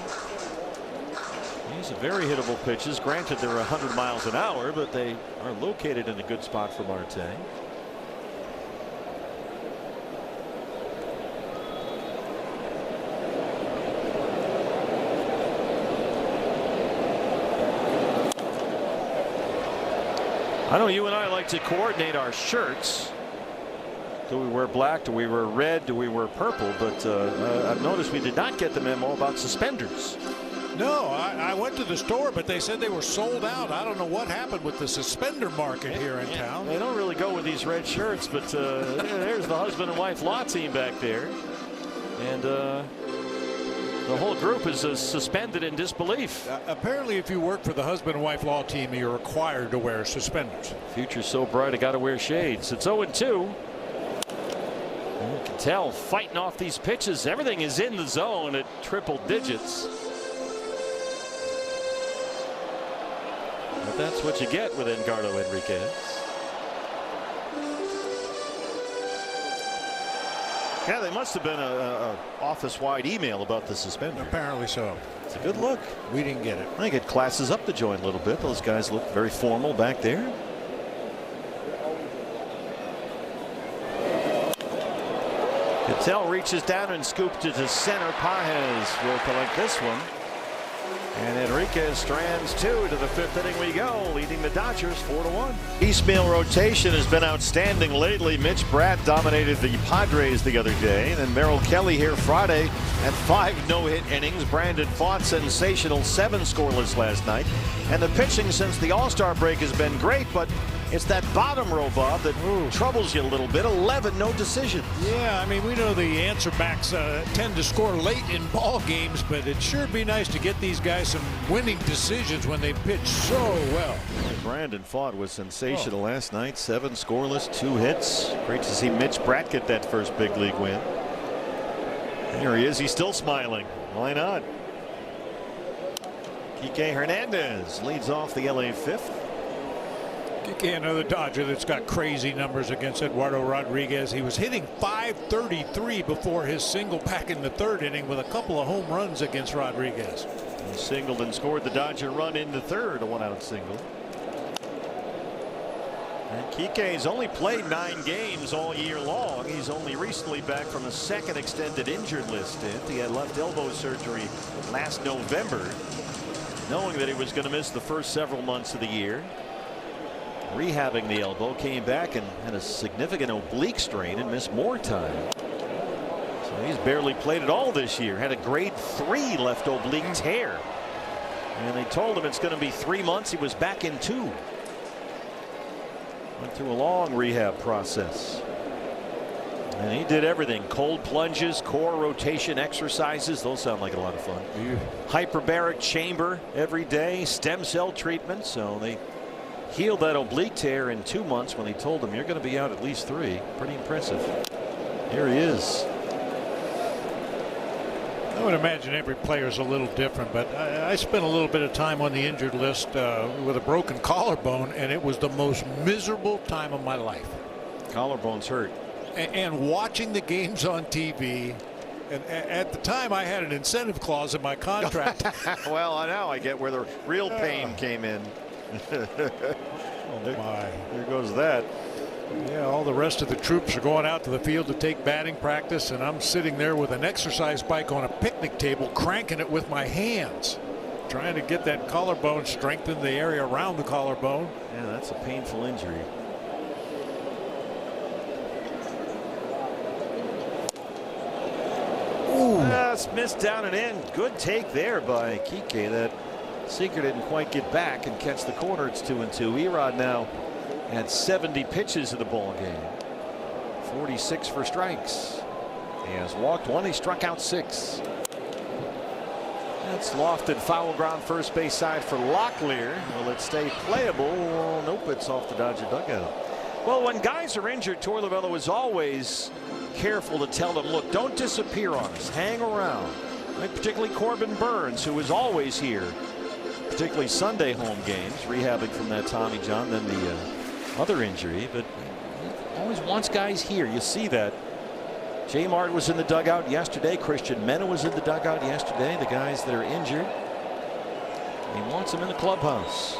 These are very hittable pitches. Granted, they're 100 miles an hour, but they are located in a good spot for Marte. I know you and I like to coordinate our shirts. Do we wear black? Do we wear red? Do we wear purple? But I've noticed we did not get the memo about suspenders. No, I went to the store, but they said they were sold out. I don't know what happened with the suspender market here in town. They don't really go with these red shirts, but there's the husband and wife law team back there. And the whole group is suspended in disbelief. Apparently, if you work for the husband and wife law team, you're required to wear suspenders. Future's so bright, I got to wear shades. It's 0-2. You can tell fighting off these pitches. Everything is in the zone at triple digits. But that's what you get with Edgardo Enriquez. Yeah, they must have been a office-wide email about the suspender. Apparently so. It's a good look. We didn't get it. I think it classes up the joint a little bit. Those guys look very formal back there. Cattell reaches down and scoops it to center. Pages will collect this one. And Enriquez strands two. To the fifth inning we go, leading the Dodgers 4-1. Piecemeal rotation has been outstanding lately. Mitch Bratt dominated the Padres the other day. And then Merrill Kelly here Friday at 5 no-hit innings. Brandon Pfaadt sensational, 7 scoreless last night. And the pitching since the All-Star break has been great, but it's that bottom row, Bob, that troubles you a little bit. 11 no decisions. Yeah, I mean, we know the answer backs tend to score late in ball games, but it sure be nice to get these guys some winning decisions when they pitch so well. Brandon Pfaadt was sensational last night. 7 scoreless, 2 hits. Great to see Mitch Bratt get that first big league win. There he is. He's still smiling. Why not? Kike Hernandez leads off the LA fifth. Kike, another Dodger that's got crazy numbers against Eduardo Rodriguez. He was hitting .533 before his single back in the third inning with a couple of home runs against Rodriguez. He singled and scored the Dodger run in the third, a 1-out single. And Kike's only played 9 games all year long. He's only recently back from a second extended injured list stint. He had left elbow surgery last November, knowing that he was going to miss the first several months of the year. Rehabbing the elbow, came back and had a significant oblique strain and missed more time. So he's barely played at all this year. Had a grade 3 left oblique tear. And they told him it's going to be 3 months. He was back in 2. Went through a long rehab process. And he did everything. Cold plunges, core rotation exercises. Those sound like a lot of fun. Hyperbaric chamber every day. Stem cell treatment. So they healed that oblique tear in 2 months when they told him you're going to be out at least 3. Pretty impressive. Here he is. I would imagine every player is a little different, but I spent a little bit of time on the injured list with a broken collarbone, and it was the most miserable time of my life. Collarbone's hurt. And watching the games on TV, and at the time I had an incentive clause in my contract. Well, I know. I get where the real pain came in. Oh my. There goes that. Yeah, all the rest of the troops are going out to the field to take batting practice, and I'm sitting there with an exercise bike on a picnic table, cranking it with my hands, trying to get that collarbone, strengthen the area around the collarbone. Yeah, that's a painful injury. That's missed down and in. Good take there by Kike. That Seeker didn't quite get back and catch the corner. It's 2-2. Erod now had 70 pitches in the ball game. 46 for strikes. He has walked 1. He struck out 6. That's lofted foul ground first base side for Locklear. Will it stay playable? Oh, nope, it's off the Dodger dugout. Well, when guys are injured, Torlavello is always careful to tell them, look, don't disappear on us. Hang around. Like particularly Corbin Burns, who is always here, particularly Sunday home games, rehabbing from that Tommy John, then the other injury, but he always wants guys here. You see that J. Mart was in the dugout yesterday. Christian Mena was in the dugout yesterday. The guys that are injured. He wants them in the clubhouse.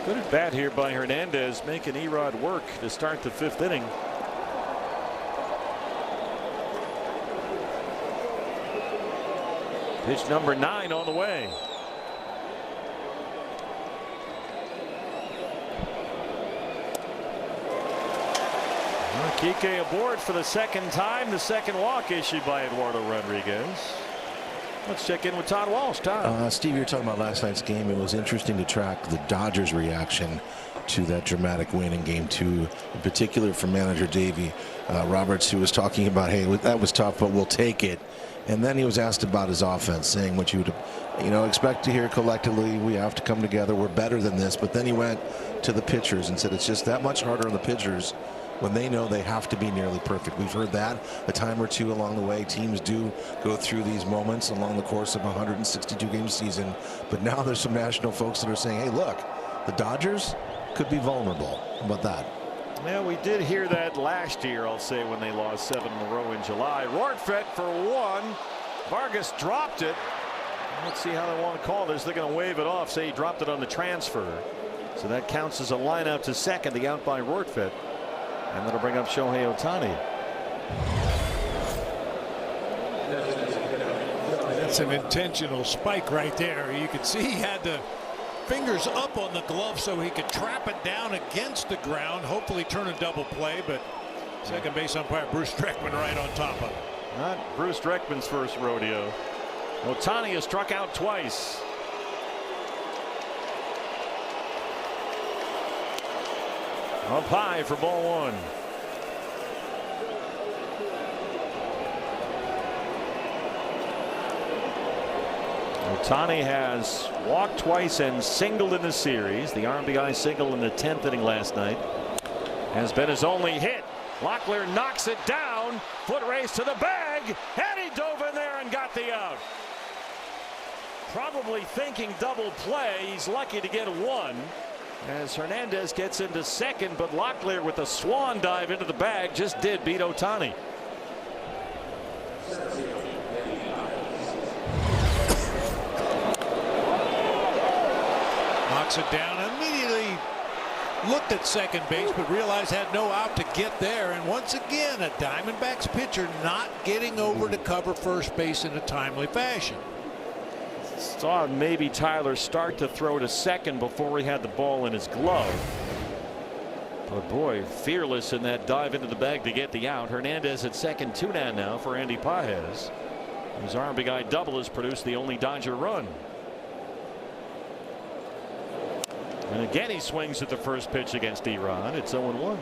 Good at bat here by Hernandez, making Erod work to start the 5th inning. Pitch number 9 on the way. Kike aboard for the 2nd time. The 2nd walk issued by Eduardo Rodriguez. Let's check in with Todd Walsh. Todd. Steve, you're talking about last night's game. It was interesting to track the Dodgers' reaction to that dramatic win in Game 2, in particular from manager Davey Roberts, who was talking about, hey, that was tough, but we'll take it. And then he was asked about his offense, saying what you would, expect to hear collectively. We have to come together. We're better than this. But then he went to the pitchers and said it's just that much harder on the pitchers when they know they have to be nearly perfect. We've heard that a time or two along the way. Teams do go through these moments along the course of a 162-game season. But now there's some national folks that are saying, hey, look, the Dodgers could be vulnerable. How about that? Yeah, we did hear that last year, I'll say, when they lost 7 in a row in July. Rortvedt for 1. Vargas dropped it. Let's see how they want to call this. They're going to wave it off, say he dropped it on the transfer. So that counts as a line out to second, the out by Rortvedt. And that'll bring up Shohei Ohtani. That's an intentional spike right there. You can see he had the fingers up on the glove so he could trap it down against the ground, hopefully turn a double play, but second base umpire Bruce Dreckman right on top of it. Not Bruce Dreckman's first rodeo. Ohtani has struck out twice. Up high for ball 1. Ohtani has walked twice and singled in the series. The RBI single in the 10th inning last night has been his only hit. Locklear knocks it down. Foot race to the bag, and he dove in there and got the out. Probably thinking double play. He's lucky to get 1. As Hernandez gets into second, but Locklear with a swan dive into the bag just did beat Ohtani. Knocks it down, immediately looked at second base, but realized had no out to get there. And once again, a Diamondbacks pitcher not getting over to cover first base in a timely fashion. Saw maybe Tyler start to throw to second before he had the ball in his glove. But boy, fearless in that dive into the bag to get the out. Hernandez at second, 2 down now for Andy Pages. His RBI double has produced the only Dodger run. And again he swings at the first pitch against Erod. It's 0-1.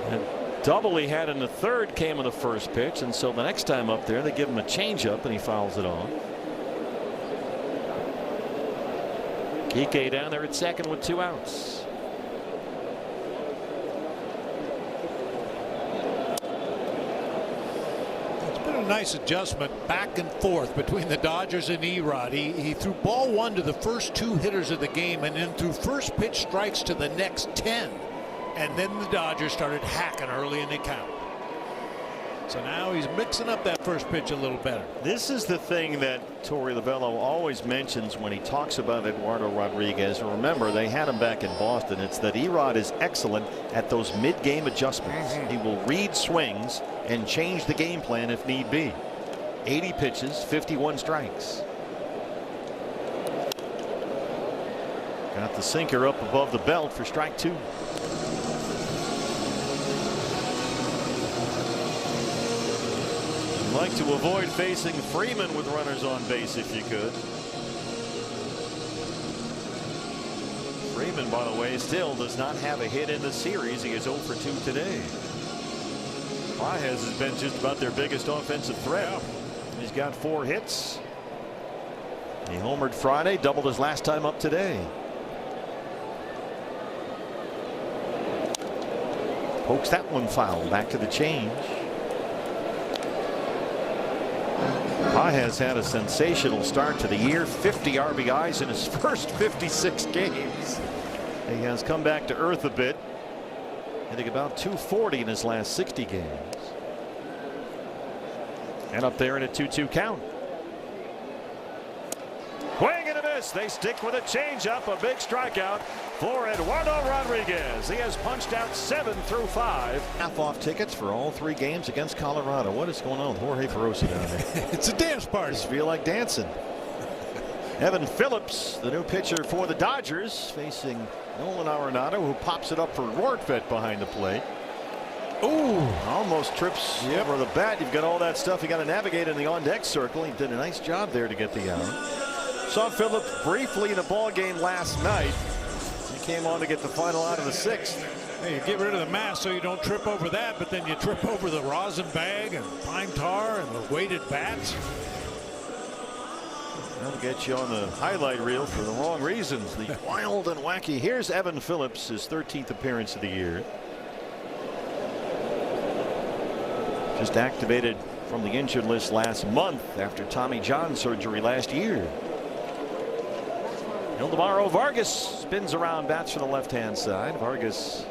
And double he had in the 3rd came on the first pitch, and so the next time up there they give him a changeup and he fouls it off. Kike down there at second with 2 outs. It's been a nice adjustment back and forth between the Dodgers and Erod. He threw ball 1 to the first 2 hitters of the game, and then threw first pitch strikes to the next 10. And then the Dodgers started hacking early in the count. So now he's mixing up that first pitch a little better. This is the thing that Torey Lovullo always mentions when he talks about Eduardo Rodriguez. And remember, they had him back in Boston. It's that Erod is excellent at those mid-game adjustments. He will read swings and change the game plan if need be. 80 pitches, 51 strikes. Got the sinker up above the belt for strike 2. Like to avoid facing Freeman with runners on base if you could. Freeman, by the way, still does not have a hit in the series. He is 0 for 2 today. Pages has been just about their biggest offensive threat. He's got 4 hits. He homered Friday, doubled his last time up today. Pokes that one foul. Back to the change. has had a sensational start to the year. 50 RBIs in his first 56 games. He has come back to earth a bit, hitting about 240 in his last 60 games. And up there in a 2-2 count. Swing and a miss. They stick with a changeup. A big strikeout for Eduardo Rodriguez. He has punched out 7 through 5. Half-off tickets for all 3 games against Colorado. What is going on with Jorge Ferrosi down there? It's a dance party. Just feel like dancing. Evan Phillips, the new pitcher for the Dodgers, facing Nolan Arenado, who pops it up for Rortvedt behind the plate. Ooh, almost trips over the bat. You've got all that stuff you got to navigate in the on-deck circle. He did a nice job there to get the out. Saw Phillips briefly in a ball game last night. He came on to get the final out of the 6th. Hey, you get rid of the mask so you don't trip over that, but then you trip over the rosin bag and pine tar and the weighted bats. That'll get you on the highlight reel for the wrong reasons. The wild and wacky. Here's Evan Phillips, his 13th appearance of the year. Just activated from the injured list last month after Tommy John surgery last year. Ildemaro Vargas spins around, bats for the left-hand side. Vargas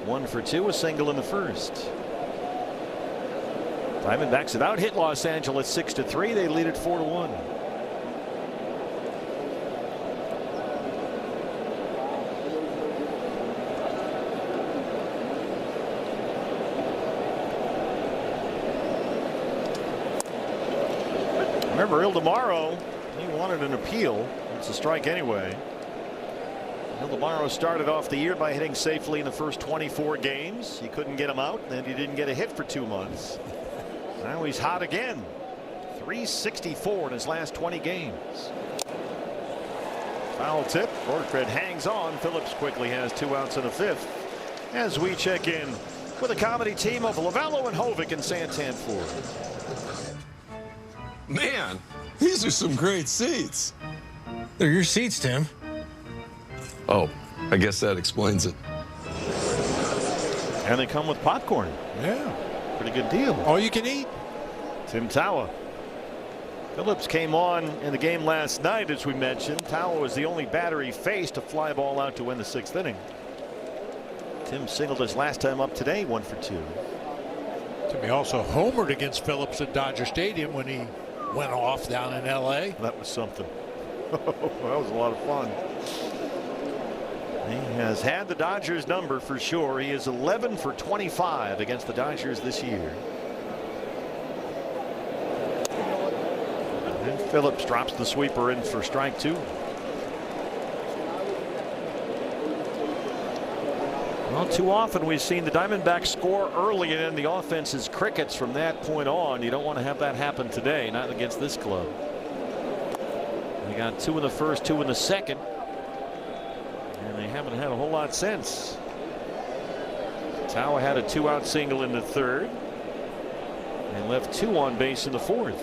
1 for 2, a single in the first. Diamondbacks have out-hit Los Angeles 6-3. They lead it 4-1. Remember, Ildemaro, he wanted an appeal. It's a strike anyway. Ildemaro started off the year by hitting safely in the first 24 games. He couldn't get him out, and he didn't get a hit for 2 months. Now he's hot again. 364 in his last 20 games. Foul tip. Rortvedt hangs on. Phillips quickly has 2 outs in the 5th. As we check in with a comedy team of Lavello and Hovick in Santan, Florida. Man, these are some great seats. They're your seats, Tim. Oh, I guess that explains it. And they come with popcorn. Yeah. Pretty good deal. All you can eat. Tim Tawa. Phillips came on in the game last night, as we mentioned. Tawa was the only batter he faced to fly ball out to win the 6th inning. Tim singled his last time up today, 1 for 2. Timmy also homered against Phillips at Dodger Stadium when he went off down in LA. That was something. That was a lot of fun. He has had the Dodgers number for sure. He is 11 for 25 against the Dodgers this year. And Phillips drops the sweeper in for strike 2. Well, too often we've seen the Diamondbacks score early and then the offense is crickets from that point on. You don't want to have that happen today, not against this club. They got 2 in the first, 2 in the second, and they haven't had a whole lot since. Tawa had a 2-out single in the 3rd and left 2 on base in the 4th.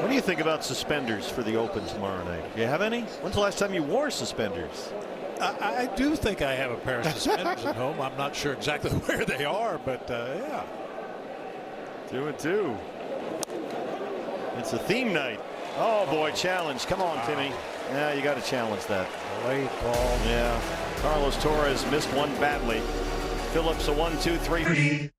What do you think about suspenders for the Open tomorrow night? Do you have any? When's the last time you wore suspenders? I do think I have a pair of suspenders at home. I'm not sure exactly where they are, but yeah. 2-2. It's a theme night. Oh boy, challenge. Come on, Timmy. Yeah, you got to challenge that. Late ball. Yeah. Carlos Torres missed one badly. Phillips a 1-2-3.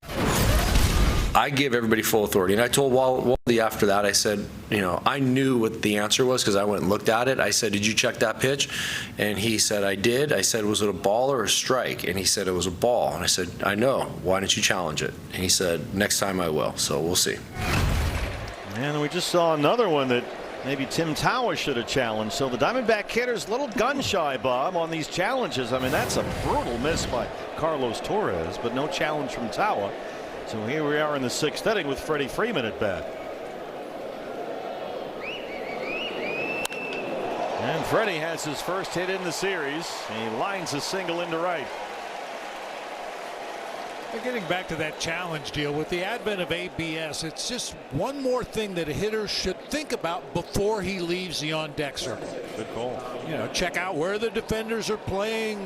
I give everybody full authority, and I told Wally after that, I said, you know, I knew what the answer was because I went and looked at it. I said, did you check that pitch? And he said, I did. I said, was it a ball or a strike? And he said it was a ball. And I said, I know. Why didn't you challenge it? And he said, next time I will. So we'll see. And we just saw another one that maybe Tim Tawa should have challenged. So the Diamondback hitters a little gun shy, Bob, on these challenges. I mean, that's a brutal miss by Carlos Torres, but no challenge from Tawa. So here we are in the 6th inning with Freddie Freeman at bat. And Freddie has his first hit in the series. He lines a single into right. Getting back to that challenge deal, with the advent of ABS, it's just one more thing that a hitter should think about before he leaves the on-deck circle. Good call. You know, check out where the defenders are playing.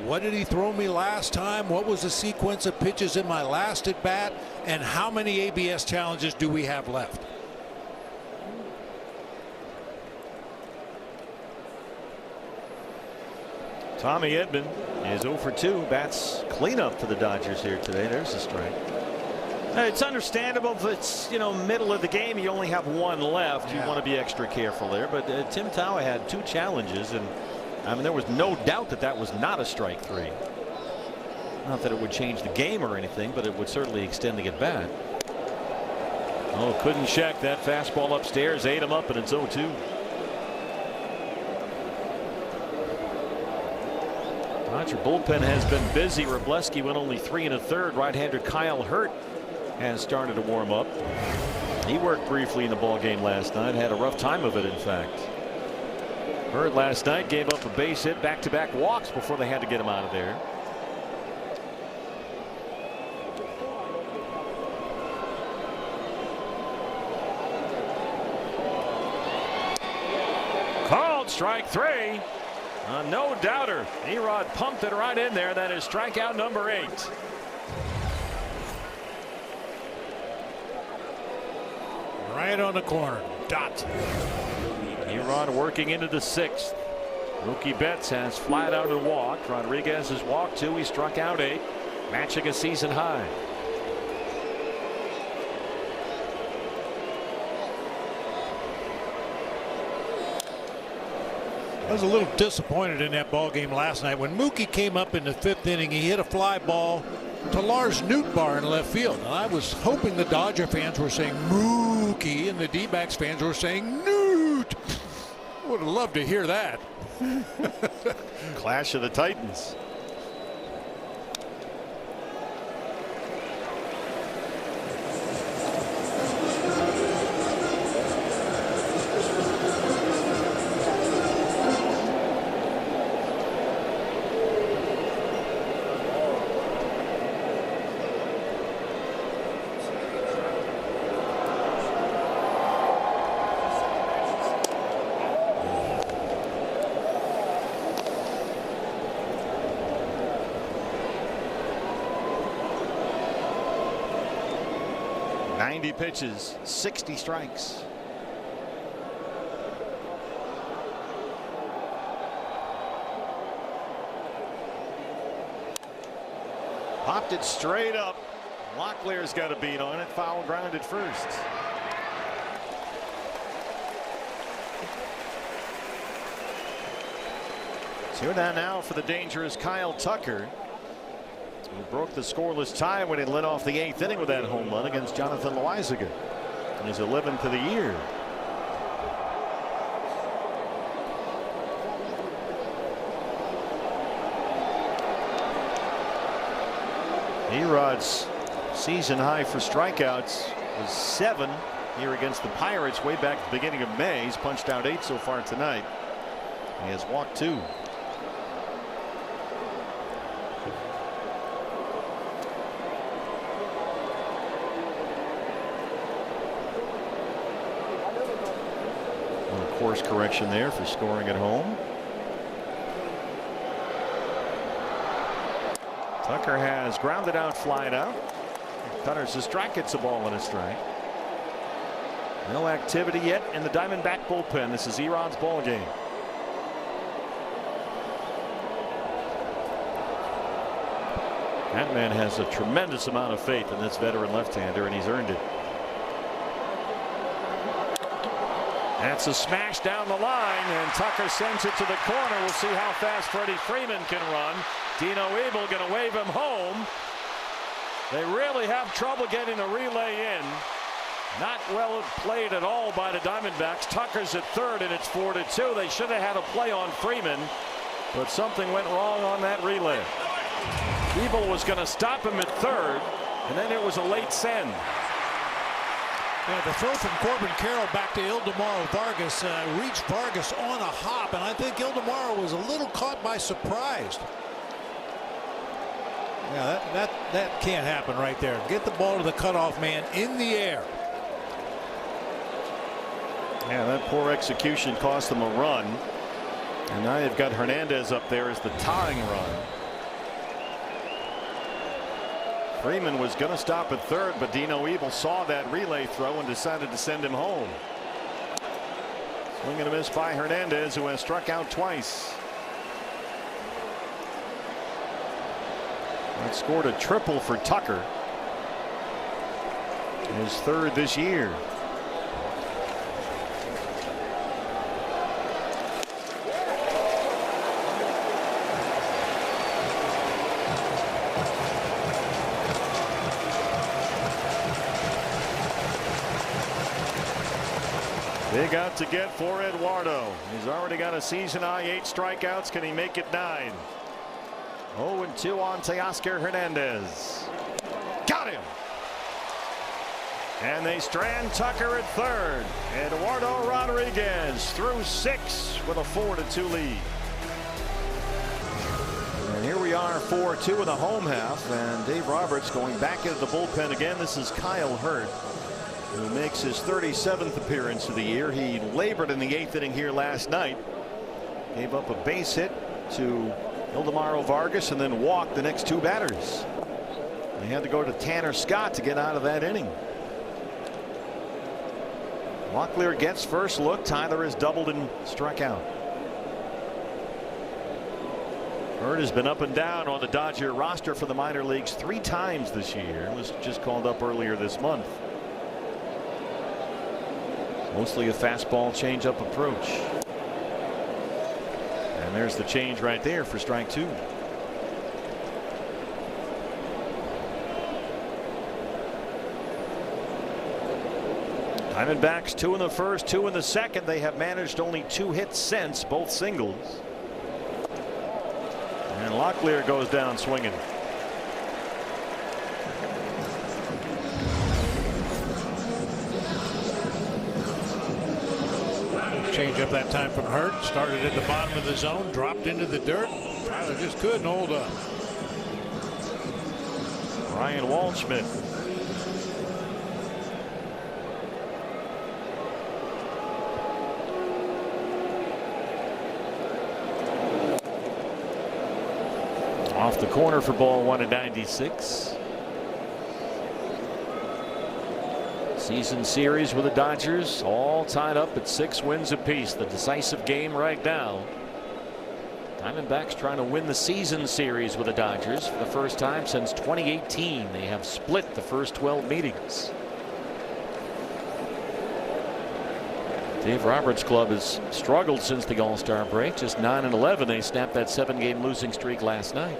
What did he throw me last time? What was the sequence of pitches in my last at bat? And how many ABS challenges do we have left? Tommy Edman is 0 for 2. Bats cleanup for the Dodgers here today. There's a strike. It's understandable if it's, you know, middle of the game, you only have one left. You want to be extra careful there. But Tim Tauer had 2 challenges, and I mean, there was no doubt that that was not a strike 3. Not that it would change the game or anything, but it would certainly extend the at bat. Oh, couldn't check that fastball upstairs, ate him up, and it's 0-2. Dodger bullpen has been busy. Wrobleski went only 3 1/3. Right-hander Kyle Hurt has started to warm up. He worked briefly in the ball game last night. Had a rough time of it, in fact. Hurt last night gave up a base hit, back-to-back walks before they had to get him out of there. Called strike 3. No doubter. Erod pumped it right in there. That is strikeout number 8. Right on the corner. Dot. Erod working into the 6th. Mookie Betts has flat out and walked. Rodriguez has walked 2. He struck out 8, matching a season high. I was a little disappointed in that ball game last night. When Mookie came up in the 5th inning, he hit a fly ball to Lars Nootbaar in left field. And I was hoping the Dodger fans were saying Mookie and the D-backs fans were saying Noot. Would have loved to hear that. Clash of the Titans. Pitches, 60 strikes. Popped it straight up. Locklear's got a beat on it. Foul grounded first. So that now for the dangerous Kyle Tucker, who broke the scoreless tie when he led off the 8th inning with that home run against Jonathan Loizaga. His 11th of the year. Erod's season high for strikeouts was 7 here against the Pirates way back at the beginning of May. He's punched out 8 so far tonight. He has walked 2. Course correction there for scoring at home. Tucker has grounded out, flied out. Cutter's a strike, gets a ball and a strike. No activity yet in the Diamondback bullpen. This is Erod's ball game. That man has a tremendous amount of faith in this veteran left-hander, and he's earned it. That's a smash down the line, and Tucker sends it to the corner. We'll see how fast Freddie Freeman can run. Dino Abel going to wave him home. They really have trouble getting a relay in. Not well played at all by the Diamondbacks. Tucker's at 3rd, and it's 4-2. They should have had a play on Freeman, but something went wrong on that relay. Abel was going to stop him at 3rd, and then it was a late send. Yeah, the throw from Corbin Carroll back to Ildemaro Vargas reached Vargas on a hop, and I think Ildemaro was a little caught by surprise. Yeah, That can't happen right there. Get the ball to the cutoff man in the air. Yeah, that poor execution cost them a run. And now you've got Hernandez up there as the tying run. Freeman was going to stop at third, but Dino Evil saw that relay throw and decided to send him home. Swing and a miss by Hernandez, who has struck out twice. That scored a triple for Tucker. His third this year. Big out to get for Eduardo. He's already got a season high 8 strikeouts. Can he make it 9? 0-2 on Teoscar Hernandez. Got him. And they strand Tucker at third. Eduardo Rodriguez through 6 with a 4-2 lead. And here we are, 4-2 in the home half, and Dave Roberts going back into the bullpen again. This is Kyle Hurt, who makes his 37th appearance of the year. He labored in the 8th inning here last night. Gave up a base hit to Ildemaro Vargas and then walked the next 2 batters. They had to go to Tanner Scott to get out of that inning. Locklear gets first look. Tyler has doubled and struck out. Hurt has been up and down on the Dodger roster for the minor leagues 3 times this year. Was just called up earlier this month. Mostly a fastball changeup approach. And there's the change right there for strike 2. Diamondbacks 2 in the first, 2 in the second. They have managed only 2 hits since, both singles. And Locklear goes down swinging. Change up that time from Hurt. Started at the bottom of the zone, dropped into the dirt. Tyler just couldn't hold up. Ryan Waldschmidt. Off the corner for ball 1-96. Season series with the Dodgers all tied up at 6 wins apiece. The decisive game right now. Diamondbacks trying to win the season series with the Dodgers for the first time since 2018. They have split the first 12 meetings. Dave Roberts' club has struggled since the All-Star break. Just 9-11. They snapped that 7-game losing streak last night.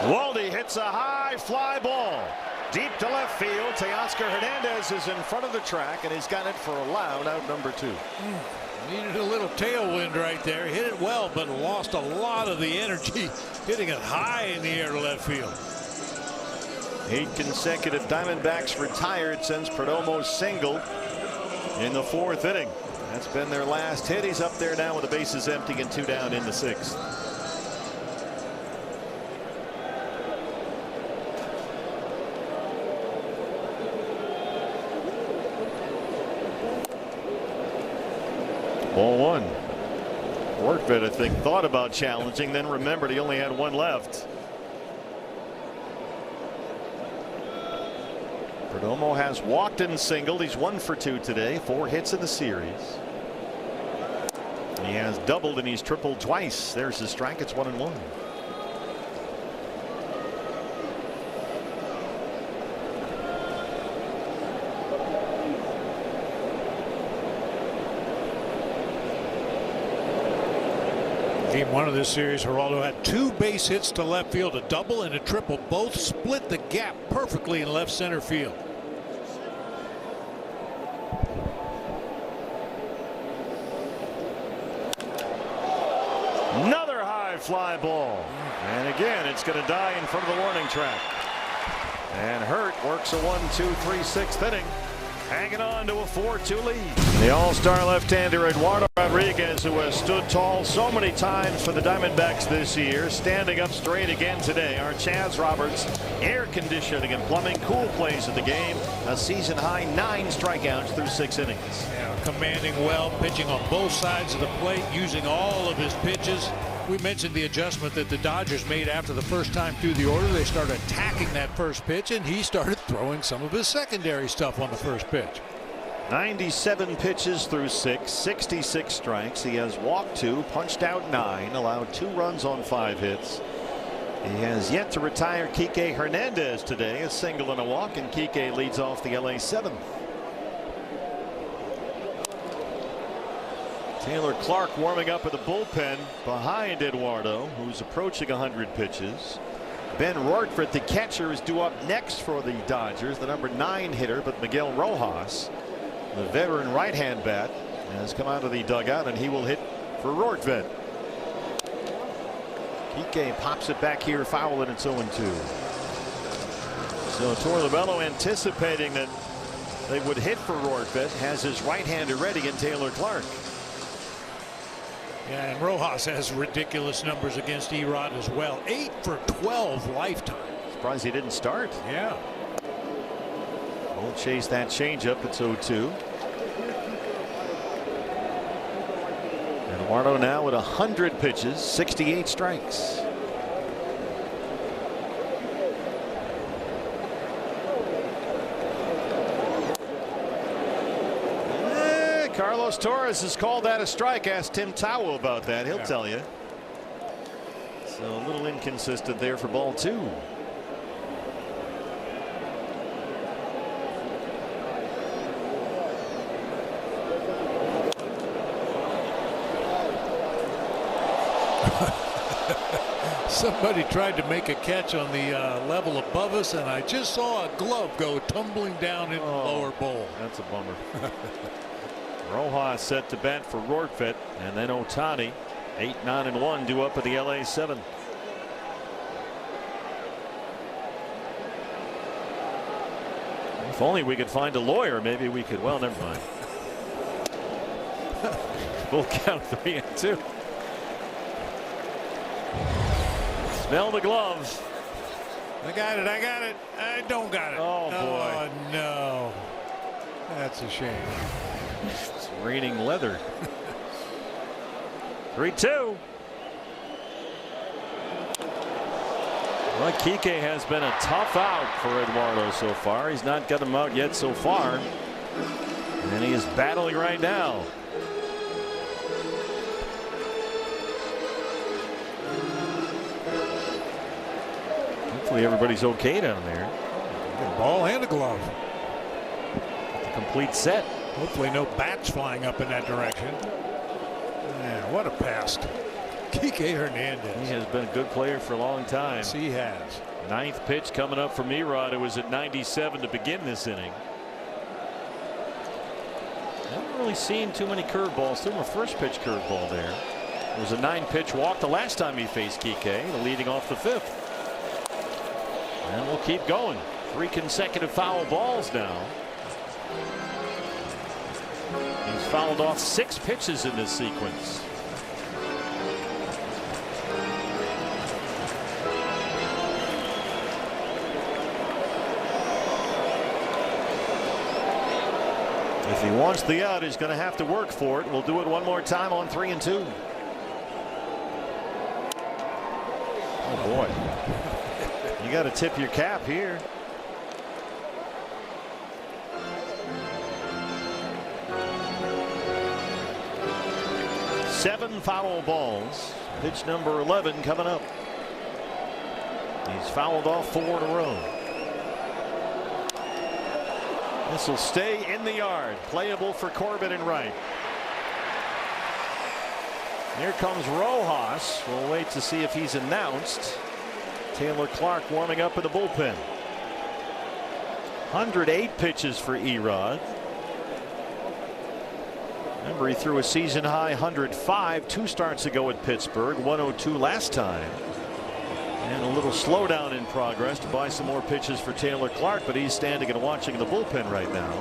Waldy hits a high fly ball deep to left field. Teoscar Hernandez is in front of the track, and he's got it for a loud out number 2. Needed a little tailwind right there. Hit it well, but lost a lot of the energy hitting it high in the air to left field. 8 consecutive Diamondbacks retired since Perdomo singled in the 4th inning. That's been their last hit. He's up there now with the bases empty and 2 down in the 6th. Ball 1. Workvid, I think, thought about challenging, then remembered he only had 1 left. Perdomo has walked and singled. He's 1 for 2 today. 4 hits in the series. He has doubled and he's tripled twice. There's his strike. It's 1-1. Game 1 of this series, Geraldo had 2 base hits to left field, a double and a triple. Both split the gap perfectly in left center field. Another high fly ball. And again, it's going to die in front of the warning track. And Hurt works a 1-2-3 6th inning. hanging on to a 4-2 lead. The all-star left-hander Eduardo Rodriguez, who has stood tall so many times for the Diamondbacks this year, standing up straight again today. Our Chaz Roberts, air conditioning and plumbing, cool plays of the game. A season-high 9 strikeouts through 6 innings. Yeah, commanding well, pitching on both sides of the plate, using all of his pitches. We mentioned the adjustment that the Dodgers made after the first time through the order. They started attacking that first pitch, and he started throwing some of his secondary stuff on the first pitch. 97 pitches through 6, 66 strikes. He has walked 2, punched out 9, allowed 2 runs on 5 hits. He has yet to retire Kike Hernandez today, a single and a walk, and Kike leads off the LA 7. Taylor Clark warming up at the bullpen behind Eduardo, who's approaching 100 pitches. Ben Rortvedt, the catcher, is due up next for the Dodgers, the number 9 hitter, but Miguel Rojas, the veteran right-hand bat, has come out of the dugout, and he will hit for Rortvedt. Kike pops it back here, foul, and it's 0-2. So Torlobello, anticipating that they would hit for Rortvedt, has his right-hander ready in Taylor Clark. Yeah, and Rojas has ridiculous numbers against Erod as well. 8 for 12 lifetime. Surprised he didn't start. Yeah. We'll chase that changeup. It's 0-2. Eduardo now at 100 pitches, 68 strikes. Carlos Torres has called that a strike. Ask Tim Towel about that. He'll tell you. So a little inconsistent there for ball 2. Somebody tried to make a catch on the level above us, and I just saw a glove go tumbling down in the lower bowl. That's a bummer. Rojas set to bat for Rortvedt, and then Ohtani, 8-9-1, due up at the LA 7. If only we could find a lawyer, maybe we could. Well, never mind. Full count, 3-2. Smell the gloves. I got it. I got it. I don't got it. Oh, boy. Oh, no. That's a shame. It's raining leather. 3-2. Well, Kike has been a tough out for Eduardo so far. He's not got him out yet so far. And he is battling right now. Hopefully everybody's okay down there. A ball and a glove. The complete set. Hopefully no bats flying up in that direction. Yeah, what a pest. Kike Hernandez. He has been a good player for a long time. Yes, he has. 9th pitch coming up from Erod, who was at 97 to begin this inning. Haven't really seen too many curveballs. Still a first pitch curveball there. It was a 9-pitch walk the last time he faced Kike, leading off the 5th. And we'll keep going. 3 consecutive foul balls now. He's fouled off 6 pitches in this sequence. If he wants the out, he's going to have to work for it. We'll do it one more time on 3-2. Oh boy. You got to tip your cap here. Seven foul balls. Pitch number 11 coming up. He's fouled off 4 in a row. This will stay in the yard. Playable for Corbin and Wright. Here comes Rojas. We'll wait to see if he's announced. Taylor Clark warming up in the bullpen. 108 pitches for Erod. Remember, he threw a season high 105 2 starts ago at Pittsburgh, 102 last time. And a little slowdown in progress to buy some more pitches for Taylor Clark, but he's standing and watching the bullpen right now.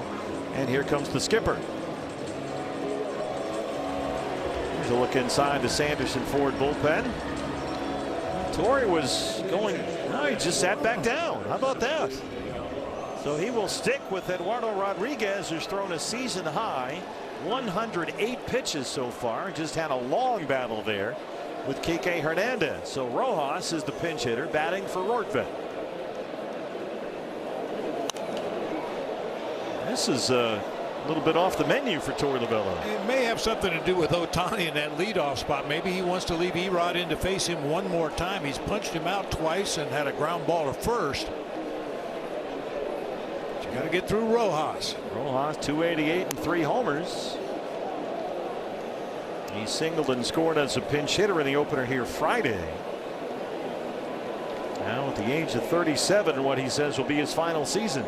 And here comes the skipper. Here's a look inside the Sanderson Ford bullpen. Torrey was going, no, he just sat back down. How about that? So he will stick with Eduardo Rodriguez, who's thrown a season high 108 pitches so far. Just had a long battle there with Kike Hernandez. So Rojas is the pinch hitter batting for Rortvedt. This is a little bit off the menu for Torrey Lovullo. It may have something to do with Ohtani in that leadoff spot. Maybe he wants to leave Erod in to face him one more time. He's punched him out twice and had a ground ball to first. But you got to get through Rojas. Rojas 288 and 3 homers. He singled and scored as a pinch hitter in the opener here Friday. Now at the age of 37, what he says will be his final season.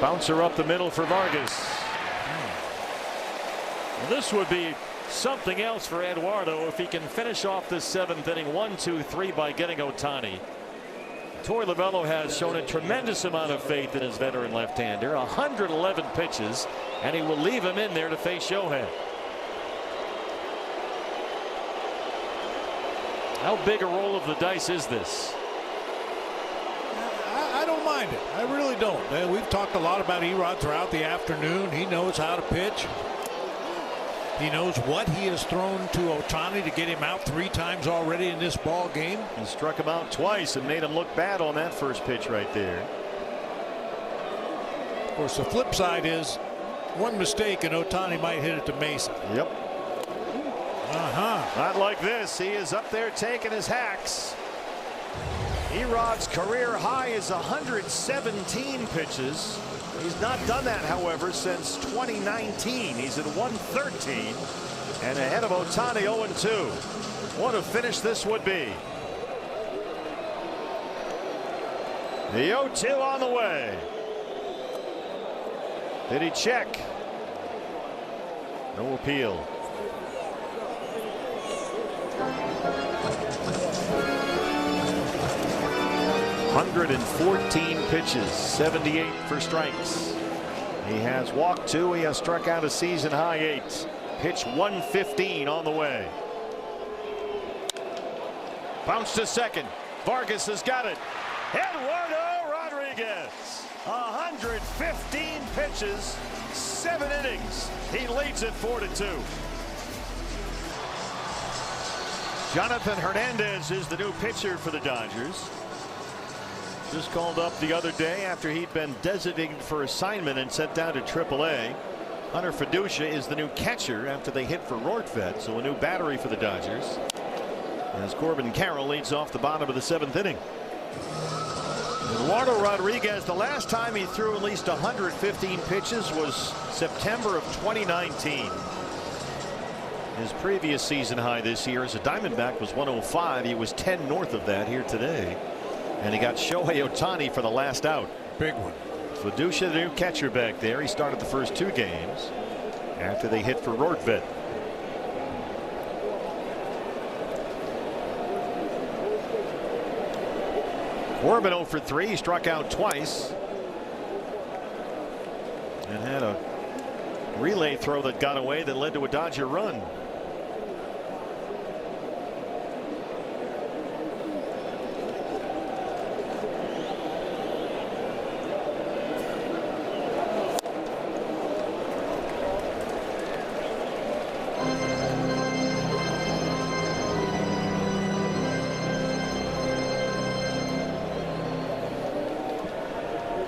Bouncer up the middle for Vargas. Well, this would be something else for Eduardo if he can finish off this 7th inning 1-2-3 by getting Ohtani. Torrey Lovullo has shown a tremendous amount of faith in his veteran left-hander. 111 pitches, and he will leave him in there to face Shohei. How big a roll of the dice is this? I don't mind it. I really don't. We've talked a lot about Erod throughout the afternoon. He knows how to pitch. He knows what he has thrown to Ohtani to get him out 3 times already in this ball game. He struck him out twice and made him look bad on that first pitch right there. Of course, the flip side is one mistake and Ohtani might hit it to Mason. Yep. Not like this. He is up there taking his hacks. Erod's career high is 117 pitches. He's not done that, however, since 2019. He's at 113 and ahead of Ohtani 0-2. What a finish this would be. The 0-2 on the way. Did he check? No appeal. .114 pitches, 78 for strikes. He has walked 2. He has struck out a season high 8. Pitch 115 on the way. Bounce to second. Vargas has got it. Eduardo Rodriguez. 115 pitches, 7 innings. He leads it 4-2. Jonathan Hernandez is the new pitcher for the Dodgers. Just called up the other day after he'd been designated for assignment and sent down to AAA. Hunter Fiducia is the new catcher after they hit for Rortvedt, so a new battery for the Dodgers. As Corbin Carroll leads off the bottom of the 7th inning. Eduardo Rodriguez, the last time he threw at least 115 pitches was September of 2019. His previous season high this year as a Diamondback was 105. He was 10 north of that here today. And he got Shohei Ohtani for the last out. Big one. Fiducia, the new catcher back there. He started the first 2 games after they hit for Rortvedt. Corbin 0 for 3. He struck out twice and had a relay throw that got away that led to a Dodger run.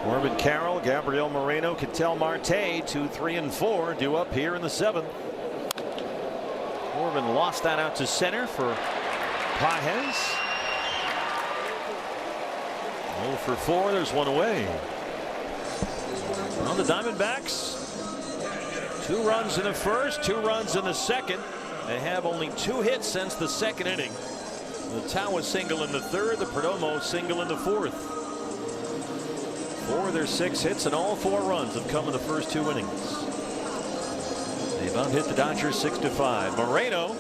Corbin Carroll, Gabriel Moreno, Ketel Marte, 2, 3, and 4 due up here in the 7th. Corbin lost that out to center for Pages. 0 for 4. There's one away. Well, the Diamondbacks, 2 runs in the first, 2 runs in the second. They have only 2 hits since the 2nd inning. The Tawa single in the 3rd, the Perdomo single in the 4th. 4 of their 6 hits and all 4 runs have come in the first 2 innings. They've hit the Dodgers 6-5. Moreno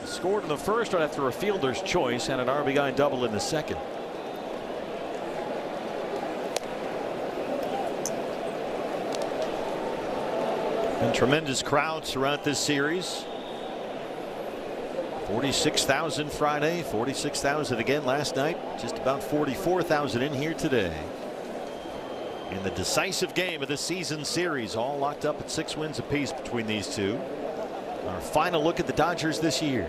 Scored in the first right after a fielder's choice, and an RBI double in the second. And tremendous crowds throughout this series. 46,000 Friday, 46,000 again last night, just about 44,000 in here today. In the decisive game of the season series, all locked up at 6 wins apiece between these two. Our final look at the Dodgers this year.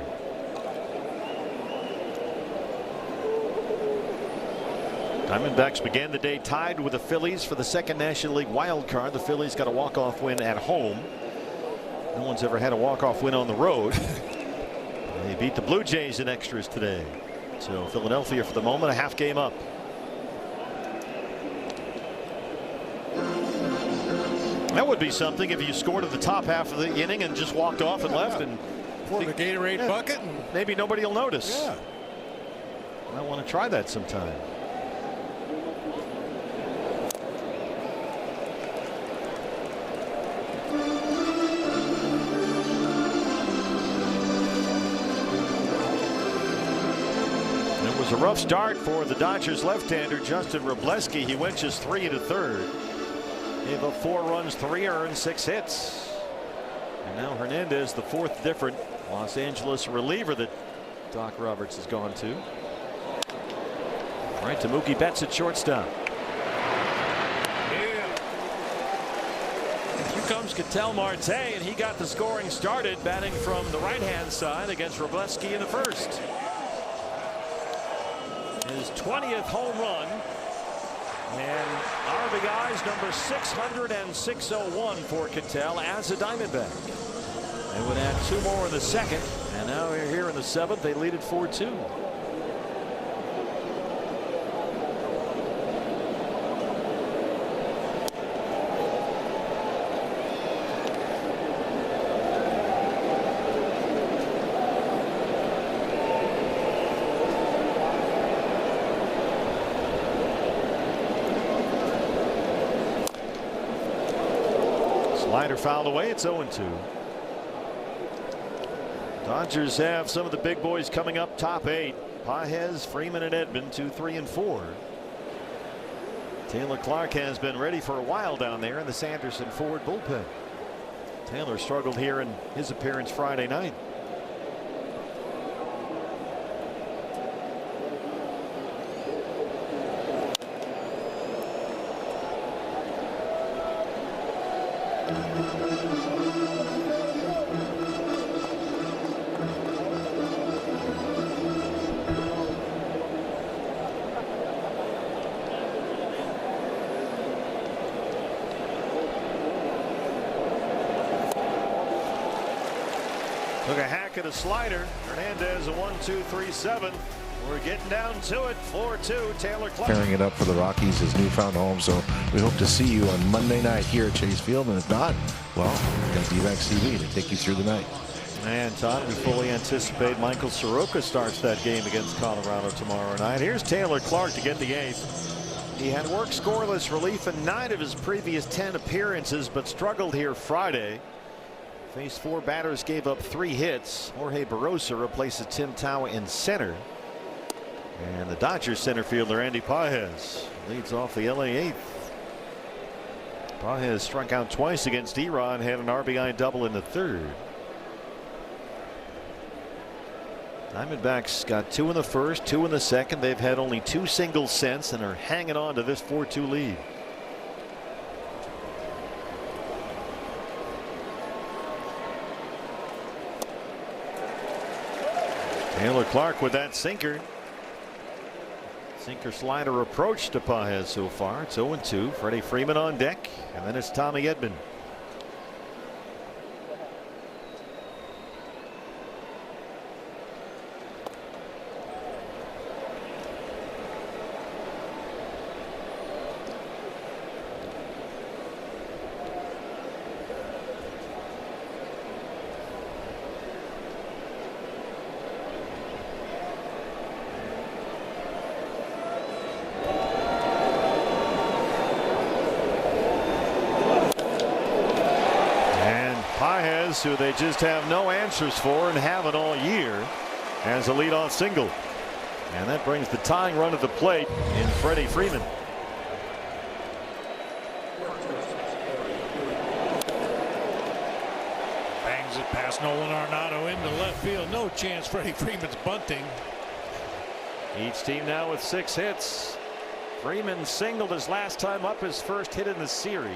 Diamondbacks began the day tied with the Phillies for the second National League wild card. The Phillies got a walk-off win at home. No one's ever had a walk-off win on the road. They beat the Blue Jays in extras today. So Philadelphia for the moment a half game up. That would be something if you scored at the top half of the inning and just walked off and left and poured the Gatorade bucket. And maybe nobody will notice. Yeah. I want to try that sometime. It was a rough start for the Dodgers left-hander Justin Robleski. He went just 3 to third. Gave up 4 runs, 3 earned, 6 hits. And now Hernandez, the 4th different Los Angeles reliever that Doc Roberts has gone to. Right to Mookie Betts at shortstop. Here comes Ketel Marte, and he got the scoring started, batting from the right-hand side against Robleski in the first. His 20th home run. And RBI's number 600 and 601 for Ketel as a Diamondback. They would add 2 more in the second, and now we're here in the 7th. They lead it 4-2. Slider fouled away. It's 0-2. Dodgers have some of the big boys coming up top 8. Pages, Freeman, and Edman 2, 3, and 4. Taylor Clark has been ready for a while down there in the Sanderson Ford bullpen. Taylor struggled here in his appearance Friday night. Took a hack at a slider. Hernandez a 1-2-3-7. We're getting down to it. 4-2. Taylor Clark. Tearing it up for the Rockies, his newfound home. So we hope to see you on Monday night here at Chase Field. And if not, well, we've got D-backs TV to take you through the night. And Todd, we fully anticipate Michael Soroka starts that game against Colorado tomorrow night. Here's Taylor Clark to get the 8th. He had worked scoreless relief in 9 of his previous 10 appearances, but struggled here Friday. Faced 4 batters, gave up 3 hits. Jorge Barrosa replaces Tim Tao in center. And the Dodgers center fielder Andy Pages leads off the LA 8th. Pages struck out twice against Iran, had an RBI double in the 3rd. Diamondbacks got 2 in the first, 2 in the second. They've had only 2 singles since and are hanging on to this 4-2 lead. Taylor Clark with that sinker. Sinker slider approach to Pages so far. It's 0-2. Freddie Freeman on deck, and then it's Tommy Edman. Paez, who they just have no answers for and haven't all year, has a leadoff single. And that brings the tying run at the plate in Freddie Freeman. Bangs it past Nolan Arenado into left field. No chance. Freddie Freeman's bunting. Each team now with 6 hits. Freeman singled his last time up, his first hit in the series.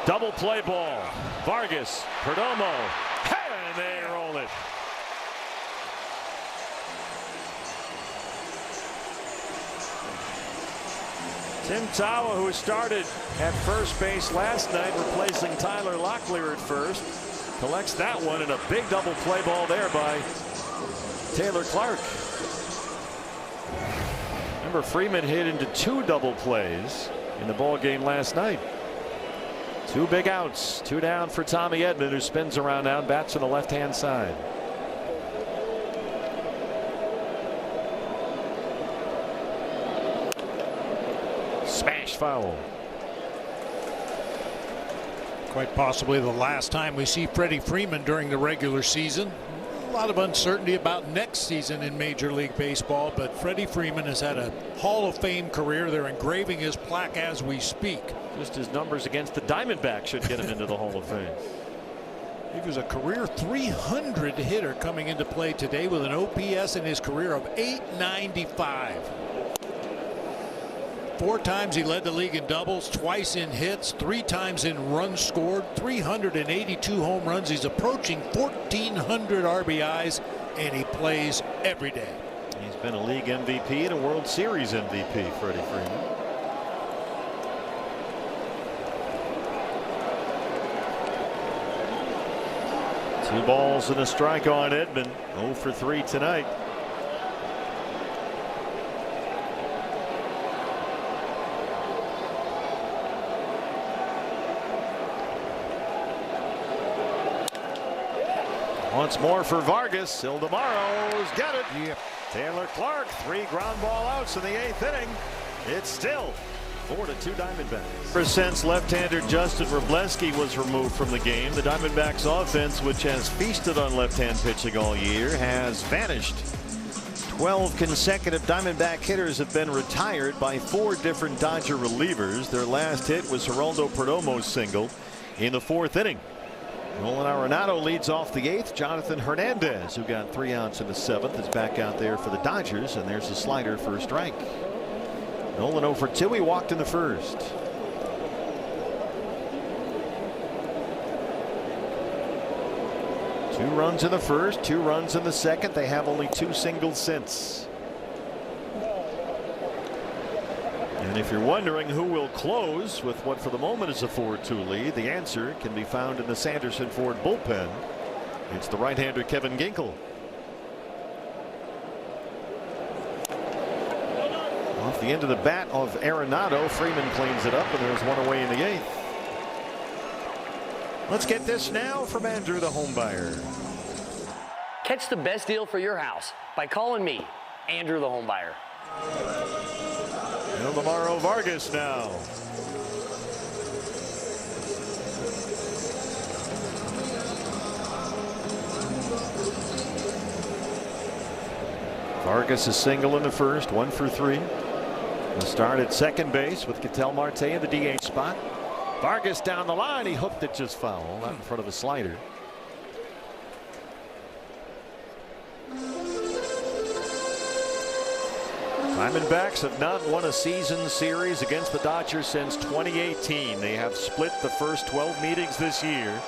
Double play ball. Vargas, Perdomo, and they roll it. Tim Tawa, who started at first base last night, replacing Tyler Locklear at first, collects that one, and a big double play ball there by Taylor Clark. Remember, Freeman hit into 2 double plays in the ball game last night. 2 big outs, 2 down for Tommy Edman, who spins around now and bats on the left-hand side. Smash foul. Quite possibly the last time we see Freddie Freeman during the regular season. A lot of uncertainty about next season in Major League Baseball, but Freddie Freeman has had a Hall of Fame career. They're engraving his plaque as we speak. Just his numbers against the Diamondbacks should get him into the Hall of Fame. He was a career 300 hitter coming into play today with an OPS in his career of .895. 4 times he led the league in doubles, twice in hits, 3 times in runs scored, 382 home runs. He's approaching 1,400 RBIs, and he plays every day. He's been a league MVP and a World Series MVP, Freddie Freeman. Two balls and a strike on Edman. 0 for 3 tonight. Once more for Vargas. Ildemaro's got it. Yep. Taylor Clark, 3 ground ball outs in the 8th inning. It's still 4-2 Diamondbacks. Ever since left-hander Justin Wrobleski was removed from the game, the Diamondbacks offense, which has feasted on left-hand pitching all year, has vanished. 12 consecutive Diamondback hitters have been retired by 4 different Dodger relievers. Their last hit was Geraldo Perdomo's single in the 4th inning. Nolan Arenado leads off the 8th. Jonathan Hernandez, who got 3 outs in the 7th, is back out there for the Dodgers, and there's a slider for a strike. Nolan 0 for 2. He walked in the 1st. Two runs in the 1st, 2 runs in the 2nd. They have only 2 singles since. And if you're wondering who will close with what for the moment is a 4-2 lead, the answer can be found in the Sanderson Ford bullpen. It's the right-hander Kevin Ginkel. Off the end of the bat of Arenado, Freeman cleans it up, and there's 1 away in the 8th. Let's get this now from Andrew, the home buyer. Catch the best deal for your house by calling me, Andrew, the home buyer. Ildemaro Vargas now. Vargas is single in the 1st, 1 for 3. The start at second base with Ketel Marte in the DH spot. Vargas down the line. He hooked it just foul, out in front of a slider. Diamondbacks have not won a season series against the Dodgers since 2018. They have split the first 12 meetings this year.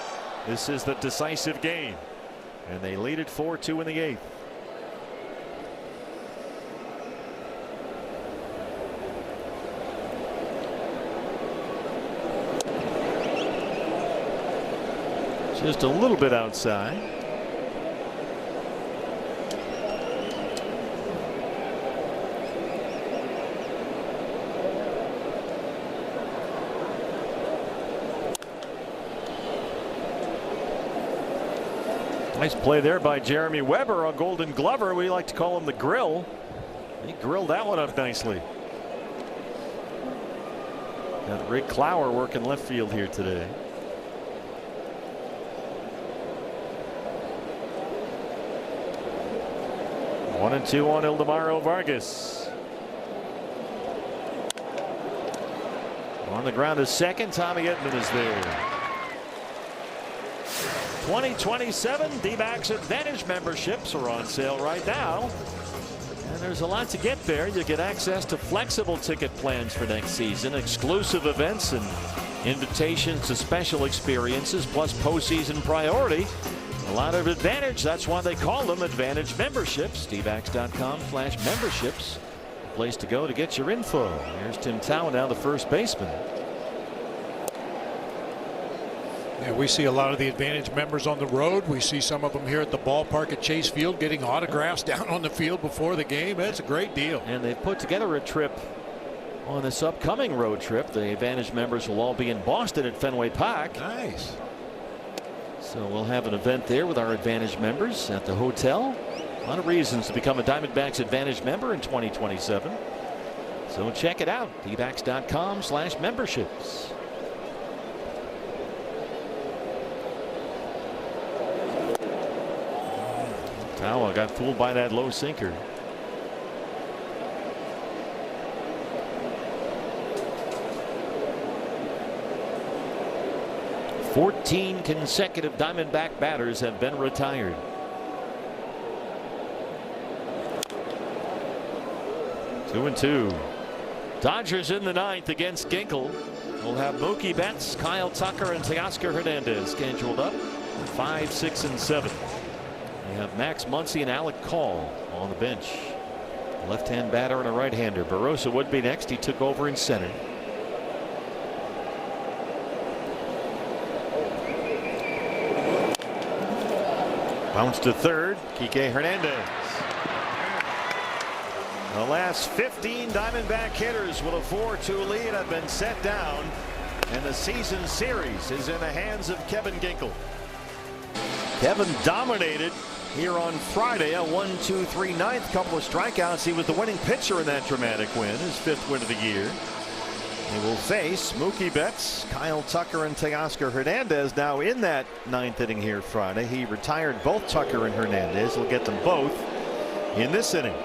This is the decisive game, and they lead it 4-2 in the 8th. Just a little bit outside. Nice play there by Jeremy Weber, a Golden Glover. We like to call him the Grill. He grilled that one up nicely. Got Rick Clower working left field here today. One and two on Ildemaro Vargas. On the ground is second. Tommy Edman is there. 2027 D-backs Advantage memberships are on sale right now. And there's a lot to get there. You get access to flexible ticket plans for next season, exclusive events and invitations to special experiences, plus postseason priority. A lot of Advantage. That's why they call them Advantage memberships. dbacks.com/memberships. Place to go to get your info. Here's Tim Tao now, the first baseman. Yeah, we see a lot of the Advantage members on the road. We see some of them here at the ballpark at Chase Field getting autographs down on the field before the game. That's a great deal. And they've put together a trip on this upcoming road trip. The Advantage members will all be in Boston at Fenway Park. Nice. So we'll have an event there with our Advantage members at the hotel. A lot of reasons to become a Diamondbacks Advantage member in 2027. So check it out. dbacks.com/memberships. Tawa got fooled by that low sinker. "14 consecutive Diamondback batters have been retired." Two and two. Dodgers in the ninth against Ginkel. We'll have Mookie Betts, Kyle Tucker, and Teoscar Hernandez scheduled up 5, 6, and 7. We have Max Muncy and Alec Call on the bench. Left-hand batter and a right-hander. Barossa would be next. He took over in center. Bounce to third. Kike Hernandez. The last 15 Diamondback hitters with a 4-2 lead have been set down, and the season series is in the hands of Kevin Ginkel. Kevin dominated here on Friday, a 1-2-3 ninth, couple of strikeouts. He was the winning pitcher in that dramatic win, his 5th win of the year. He will face Mookie Betts, Kyle Tucker, and Teoscar Hernandez now in that 9th inning here Friday. He retired both Tucker and Hernandez. He'll get them both in this inning.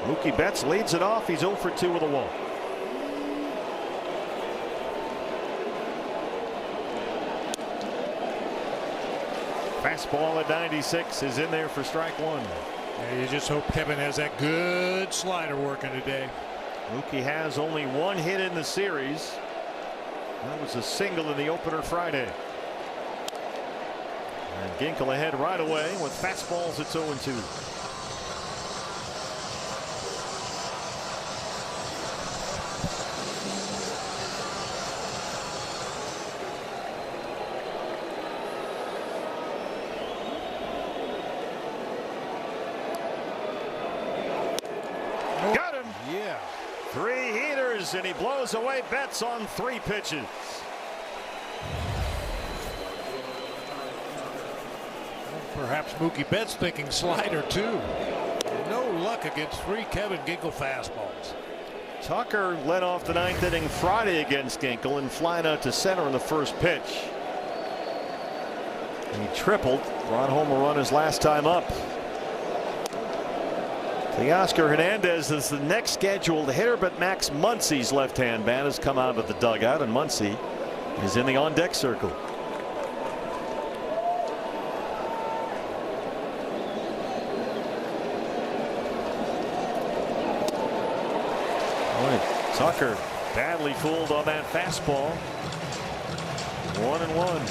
Mookie Betts leads it off. He's 0 for 2 with a walk. Fastball at 96 is in there for strike one. Yeah, you just hope Kevin has that good slider working today. Mookie has only one hit in the series. That was a single in the opener Friday. And Ginkel ahead right away with fastballs at 0-2. Got him. Yeah. 3 heaters, and he blows away Betts on 3 pitches. Perhaps Mookie Betts thinking slider too. No luck against 3 Kevin Ginkel fastballs. Tucker led off the 9th inning Friday against Ginkel and flying out to center on the first pitch. He tripled, brought home a run his last time up. Teoscar Hernandez is the next scheduled hitter, but Max Muncy's left-hand bat has come out of the dugout, and Muncy is in the on-deck circle. Tucker badly fooled on that fastball. 1-1.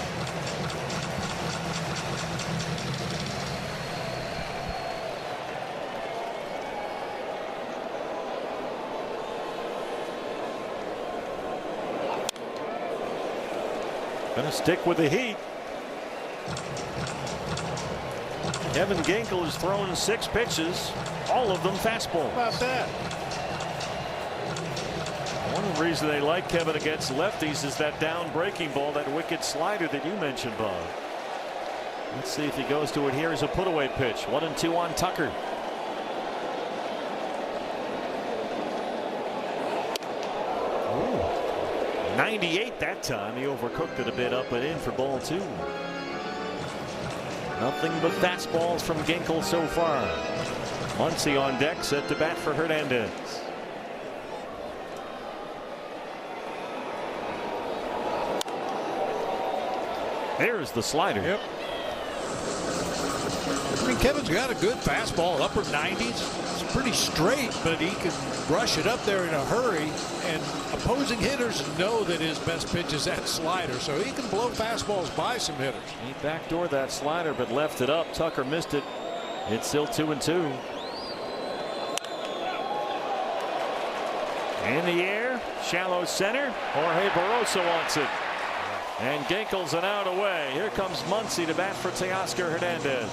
Gonna stick with the heat. Kevin Ginkel has thrown 6 pitches, all of them fastballs. How about that? One of the reasons they like Kevin against lefties is that down breaking ball, that wicked slider that you mentioned, Bob. Let's see if he goes to it here as a put away pitch. 1-2 on Tucker. 98 that time. He overcooked it a bit up and in for ball 2. Nothing but fastballs from Ginkel so far. Muncy on deck, set to bat for Hernandez. There's the slider. Yep. I mean, Kevin's got a good fastball, upper 90s. It's pretty straight, but he can brush it up there in a hurry. And opposing hitters know that his best pitch is that slider, so he can blow fastballs by some hitters. He backdoored that slider, but left it up. Tucker missed it. It's still 2-2. In the air, shallow center. Jorge Barroso wants it. And Ginkel's an out away. Here comes Muncy to bat for Teoscar Hernandez.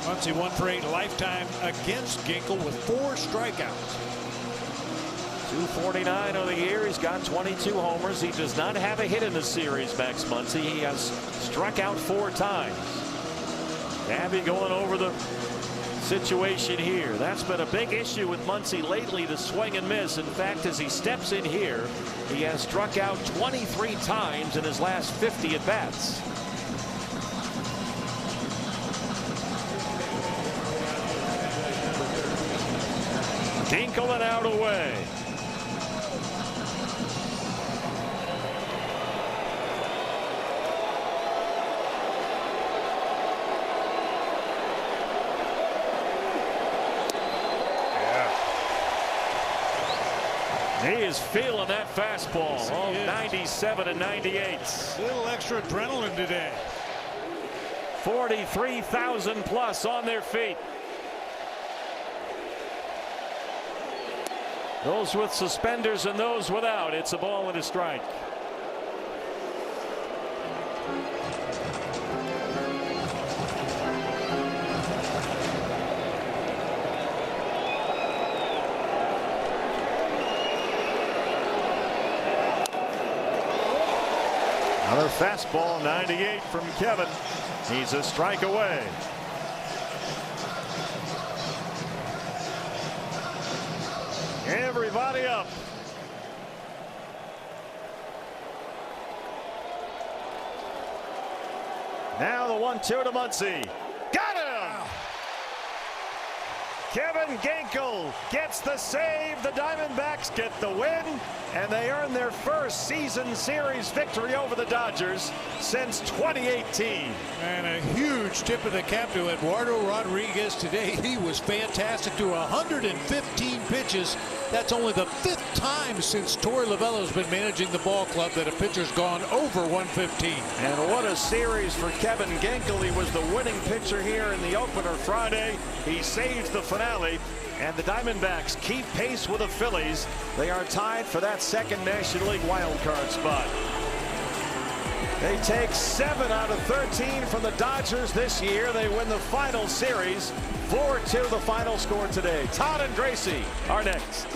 Muncy 1 for 8 lifetime against Ginkel with 4 strikeouts. 249 on the year. He's got 22 homers. He does not have a hit in the series, Max Muncy. He has struck out 4 times. Abby going over the situation here. That's been a big issue with Muncy lately, the swing and miss. In fact, as he steps in here, he has struck out 23 times in his last 50 at bats. Ginkel and out away. He is feeling that fastball. Yes, all 97 and 98. A little extra adrenaline today. 43,000 plus on their feet. Those with suspenders and those without. It's a ball and a strike. Another fastball, 98 from Kevin. He's a strike away. Everybody up. Now the 1-2 to Muncy. Got him! Kevin Ginkel gets the save. The Diamondbacks get the win, and they earn their first season series victory over the Dodgers since 2018. And a huge tip of the cap to Eduardo Rodriguez today. He was fantastic to 115 pitches. That's only the 5th time since Torey Lovullo's been managing the ball club that a pitcher's gone over 115. And what a series for Kevin Ginkel. He was the winning pitcher here in the opener Friday. He saves the finale, and the Diamondbacks keep pace with the Phillies. They are tied for that second National League wildcard spot. They take 7 out of 13 from the Dodgers this year. They win the final series 4-2, the final score today. Todd and Gracie are next.